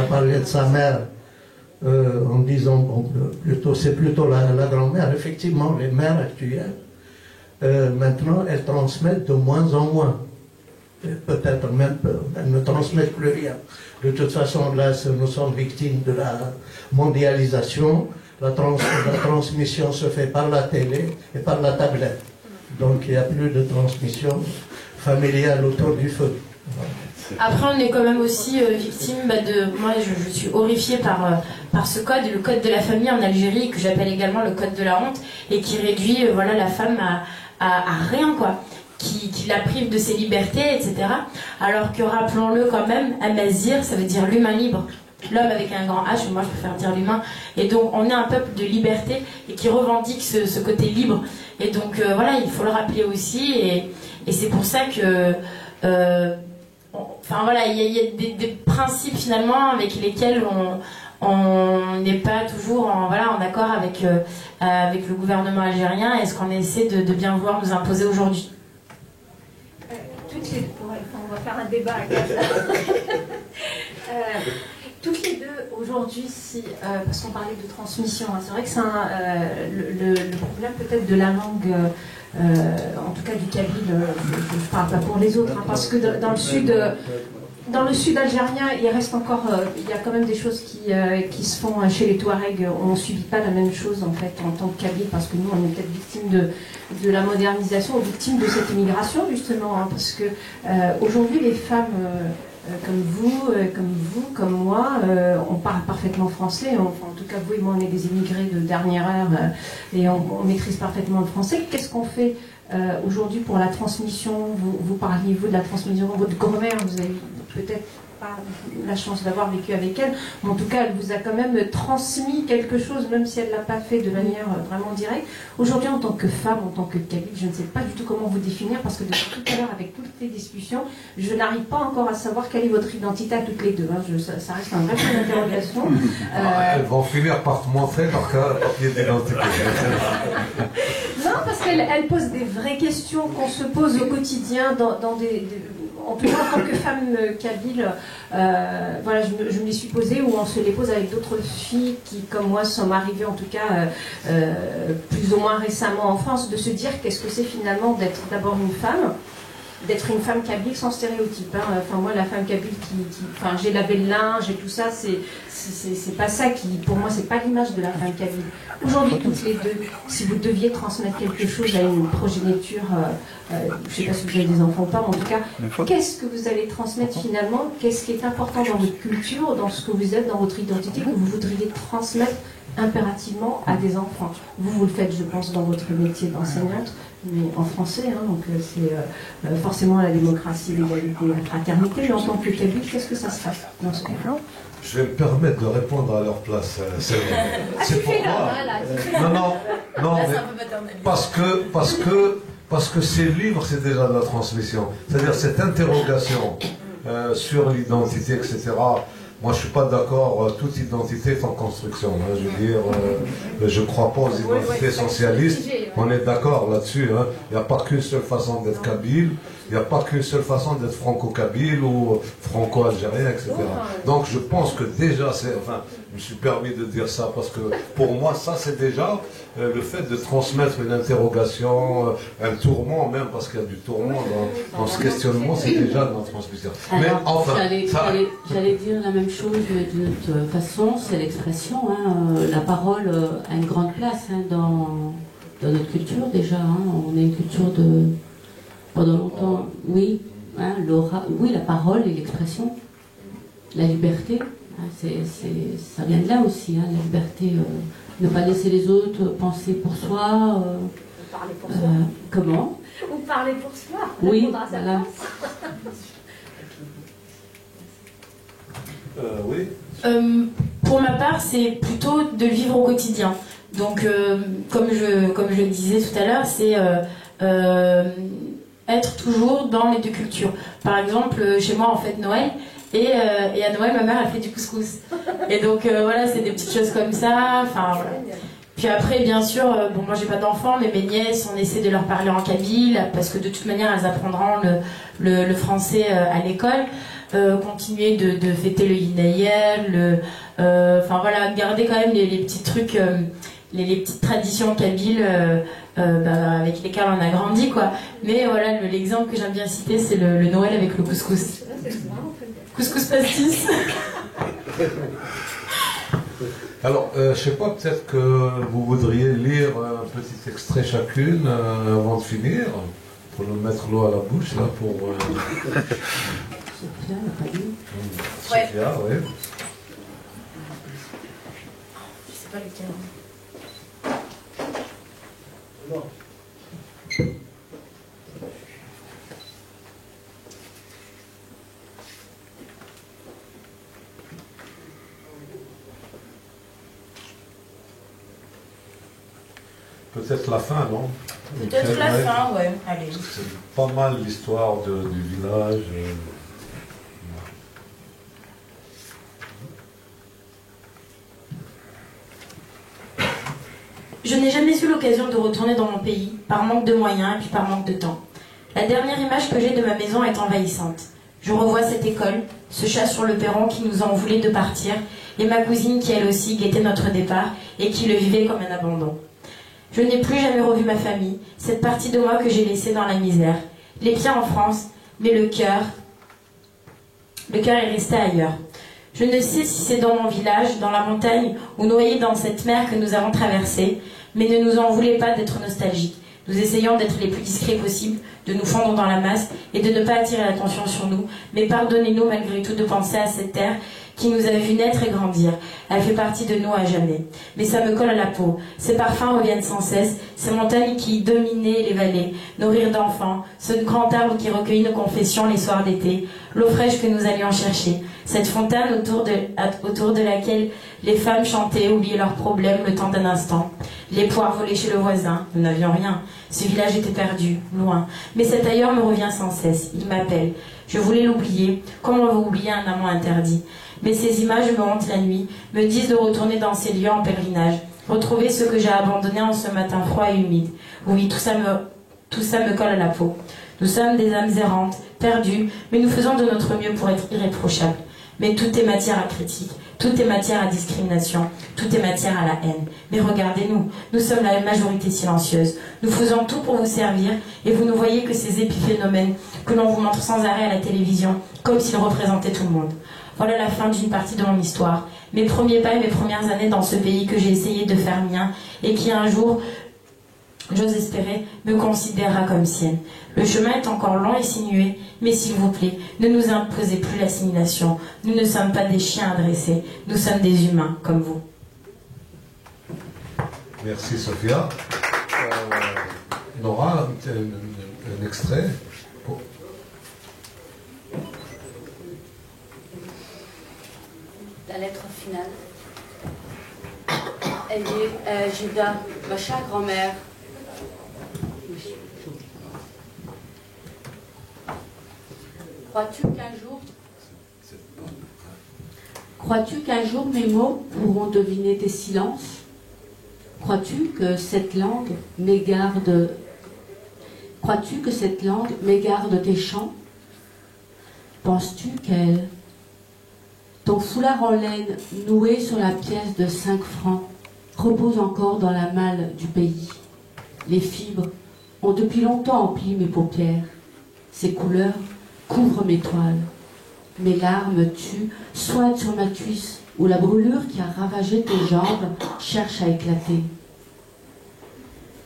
parlé de sa mère, en disant, bon, c'est plutôt la grand-mère. Effectivement, les mères actuelles, maintenant, elles transmettent de moins en moins. Peut-être même, elles ne transmettent plus rien. De toute façon, là, nous sommes victimes de la mondialisation. La transmission se fait par la télé et par la tablette. Donc, il n'y a plus de transmission familiale autour du feu. Après, on est quand même aussi victime de... Moi, je suis horrifiée par ce code, le code de la famille en Algérie, que j'appelle également le code de la honte, et qui réduit voilà, la femme à rien, quoi. Qui la prive de ses libertés, etc. Alors que, rappelons-le quand même, Amazir, ça veut dire l'humain libre. L'homme avec un grand H, moi je préfère dire l'humain. Et donc, on est un peuple de liberté et qui revendique ce côté libre. Et donc, voilà, il faut le rappeler aussi. Et c'est pour ça que... enfin voilà, il y a des principes finalement avec lesquels on n'est pas toujours en accord avec le gouvernement algérien et ce qu'on essaie de bien vouloir nous imposer aujourd'hui. On va faire un débat à quatre. Toutes les deux aujourd'hui, parce qu'on parlait de transmission, hein, c'est vrai que c'est le problème peut-être de la langue. En tout cas du kabyle, je ne parle pas pour les autres, hein, parce que dans le sud algérien, il reste encore, il y a quand même des choses qui se font chez les Touaregs. On ne subit pas la même chose en fait en tant que kabyle, parce que nous on est peut-être victimes de la modernisation, victimes de cette immigration justement, hein, parce que aujourd'hui les femmes comme vous, comme moi, on parle parfaitement français. En tout cas, vous et moi, on est des immigrés de dernière heure et on maîtrise parfaitement le français. Qu'est-ce qu'on fait aujourd'hui pour la transmission? Vous parliez, vous, de la transmission. Votre grand-mère, vous avez peut-être pas la chance d'avoir vécu avec elle, mais en tout cas, elle vous a quand même transmis quelque chose, même si elle ne l'a pas fait de manière vraiment directe. Aujourd'hui, en tant que femme, en tant que kabyle, je ne sais pas du tout comment vous définir, parce que depuis tout à l'heure, avec toutes les discussions, je n'arrive pas encore à savoir quelle est votre identité à toutes les deux. Hein. Ça reste un vrai point d'interrogation. Elles vont finir par te montrer leur papier d'identité. Non, parce qu'elle pose des vraies questions qu'on se pose au quotidien dans en tout cas, en tant que femme kabyle, voilà, je me les suis posées, ou on se les pose avec d'autres filles qui, comme moi, sont arrivées en tout cas plus ou moins récemment en France, de se dire qu'est-ce que c'est finalement d'être d'abord une femme, d'être une femme kabyle sans stéréotype. Hein. Enfin, moi, la femme kabyle enfin, j'ai lavé le linge et tout ça, c'est pas ça qui, pour moi, c'est pas l'image de la femme kabyle. Aujourd'hui, toutes les deux, si vous deviez transmettre quelque chose à une progéniture, je sais pas si vous avez des enfants ou pas, mais en tout cas, qu'est-ce que vous allez transmettre finalement? Qu'est-ce qui est important dans votre culture, dans ce que vous êtes, dans votre identité, que vous voudriez transmettre impérativement à des enfants? Vous le faites, je pense, dans votre métier d'enseignante, mais en français, hein, donc c'est forcément la démocratie, l'égalité, la fraternité, mais en tant que kabyle, qu'est-ce que ça sera dans ce cas-là? Je vais me permettre de répondre à leur place. C'est pour moi. Non, mais parce que ces livres, c'est déjà de la transmission. C'est-à-dire cette interrogation sur l'identité, etc. Moi, je suis pas d'accord. Toute identité est en construction. Hein, je veux dire, je crois pas aux identités socialistes. On est d'accord là-dessus. Hein. Il n'y a pas qu'une seule façon d'être kabyle, il n'y a pas qu'une seule façon d'être franco-kabyle ou franco-algérien, etc. Donc je pense que déjà, je me suis permis de dire ça parce que pour moi, ça c'est déjà le fait de transmettre une interrogation, un tourment même, parce qu'il y a du tourment dans ce questionnement, c'est déjà dans la transmission. Alors, mais enfin, j'allais dire la même chose, mais d'une autre façon, c'est l'expression. Hein, la parole a une grande place hein, dans notre culture déjà. Hein, on a une culture de... Pendant longtemps, oui, hein, oui, la parole et l'expression, la liberté, hein, ça vient de là aussi, hein, la liberté, ne pas laisser les autres penser pour soi. Parler pour soi. Comment? Ou parler pour soi. Oui, voilà. oui. Pour ma part, c'est plutôt de vivre au quotidien. Donc, comme je le disais tout à l'heure, c'est être toujours dans les deux cultures. Par exemple, chez moi, on fête Noël, et à Noël, ma mère, elle fait du couscous. Et donc, voilà, c'est des petites choses comme ça. Enfin, voilà. Puis après, bien sûr, bon, moi, j'ai pas d'enfants, mais mes nièces, on essaie de leur parler en kabyle, parce que de toute manière, elles apprendront le français à l'école. Continuer de fêter le Yinayel, enfin voilà, garder quand même les petits trucs, les petites traditions kabyles avec lesquelles on a grandi, quoi. Mais voilà, l'exemple que j'aime bien citer, c'est le Noël avec le couscous. Couscous pastis. Alors, je sais pas, peut-être que vous voudriez lire un petit extrait chacune avant de finir, pour nous mettre l'eau à la bouche, là, pour... Sophia, n'a pas dit. Sophia, oui. Je sais pas lequel. Peut-être la fin, non? Peut-être la fin, ouais. Allez. C'est pas mal l'histoire du village. Je n'ai jamais eu l'occasion de retourner dans mon pays, par manque de moyens et puis par manque de temps. La dernière image que j'ai de ma maison est envahissante. Je revois cette école, ce chat sur le perron qui nous en voulait de partir, et ma cousine qui elle aussi guettait notre départ et qui le vivait comme un abandon. Je n'ai plus jamais revu ma famille, cette partie de moi que j'ai laissée dans la misère. Les pieds en France, mais le cœur est resté ailleurs. Je ne sais si c'est dans mon village, dans la montagne, ou noyé dans cette mer que nous avons traversée, mais ne nous en voulez pas d'être nostalgiques. Nous essayons d'être les plus discrets possibles, de nous fondre dans la masse et de ne pas attirer l'attention sur nous, mais pardonnez-nous malgré tout de penser à cette terre qui nous a vu naître et grandir. Elle fait partie de nous à jamais. Mais ça me colle à la peau. Ces parfums reviennent sans cesse, ces montagnes qui dominaient les vallées, nos rires d'enfants, ce grand arbre qui recueillit nos confessions les soirs d'été, l'eau fraîche que nous allions chercher, cette fontaine autour de laquelle les femmes chantaient, oubliaient leurs problèmes le temps d'un instant. Les poires volées chez le voisin, nous n'avions rien. Ce village était perdu, loin. Mais cet ailleurs me revient sans cesse, il m'appelle. Je voulais l'oublier, comme on veut oublier un amant interdit. Mais ces images me hantent la nuit, me disent de retourner dans ces lieux en pèlerinage, retrouver ce que j'ai abandonné en ce matin froid et humide. Oui, tout ça me colle à la peau. Nous sommes des âmes errantes, perdues, mais nous faisons de notre mieux pour être irréprochables. Mais tout est matière à critique, tout est matière à discrimination, tout est matière à la haine. Mais regardez-nous, nous sommes la majorité silencieuse. Nous faisons tout pour vous servir, et vous ne voyez que ces épiphénomènes que l'on vous montre sans arrêt à la télévision, comme s'ils représentaient tout le monde. Voilà la fin d'une partie de mon histoire. Mes premiers pas et mes premières années dans ce pays que j'ai essayé de faire mien, et qui un jour, j'ose espérer, me considérera comme sienne. Le chemin est encore long et sinueux, mais s'il vous plaît, ne nous imposez plus l'assimilation. Nous ne sommes pas des chiens à dresser, nous sommes des humains comme vous. Merci Sophia. Nora, un extrait. La lettre finale. Elle dit Gilda, ma chère grand-mère. Crois-tu qu'un jour mes mots pourront deviner tes silences? Crois-tu que cette langue m'égarde tes chants? Penses-tu qu'elle, ton foulard en laine noué sur la pièce de 5 francs, repose encore dans la malle du pays? Les fibres ont depuis longtemps empli mes paupières. Ces couleurs couvrent mes toiles. Mes larmes tuent, soignent sur ma cuisse, où la brûlure qui a ravagé tes jambes cherche à éclater.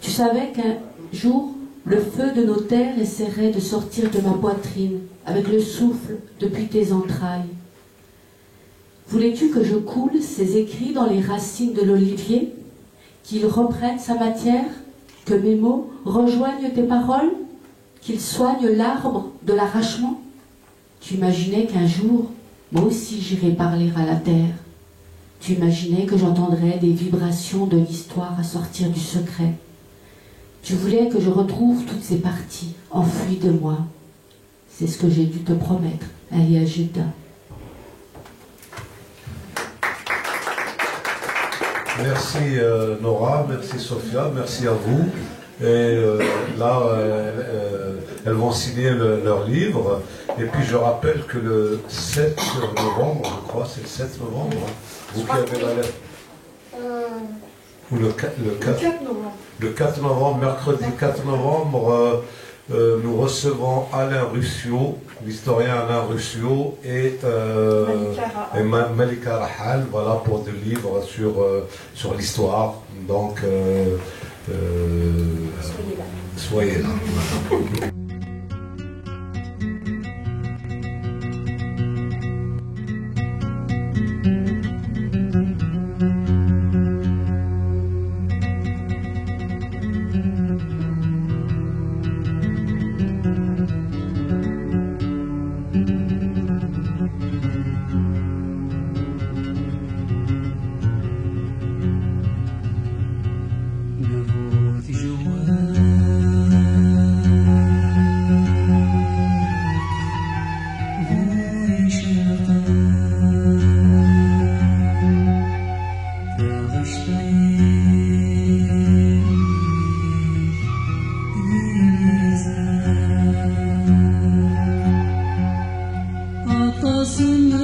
Tu savais qu'un jour, le feu de nos terres essaierait de sortir de ma poitrine avec le souffle depuis tes entrailles. Voulais-tu que je coule ces écrits dans les racines de l'olivier, qu'ils reprennent sa matière, que mes mots rejoignent tes paroles, qu'ils soignent l'arbre de l'arrachement? Tu imaginais qu'un jour, moi aussi j'irais parler à la terre. Tu imaginais que j'entendrais des vibrations de l'histoire à sortir du secret. Tu voulais que je retrouve toutes ces parties enfouies de moi. C'est ce que j'ai dû te promettre, Aliageda. Merci Nora, merci Sophia, merci à vous. Et là, elles vont signer leur livre. Et puis je rappelle que le 7 novembre, je crois, c'est le 7 novembre, vous qui avez la lettre. Ou le 4 novembre. Le 4 novembre, mercredi 4 novembre, nous recevons Alain Ruscio, l'historien Alain Ruscio, et Malika Rahal, voilà, pour des livres sur l'histoire. Donc, soyez là. Atasını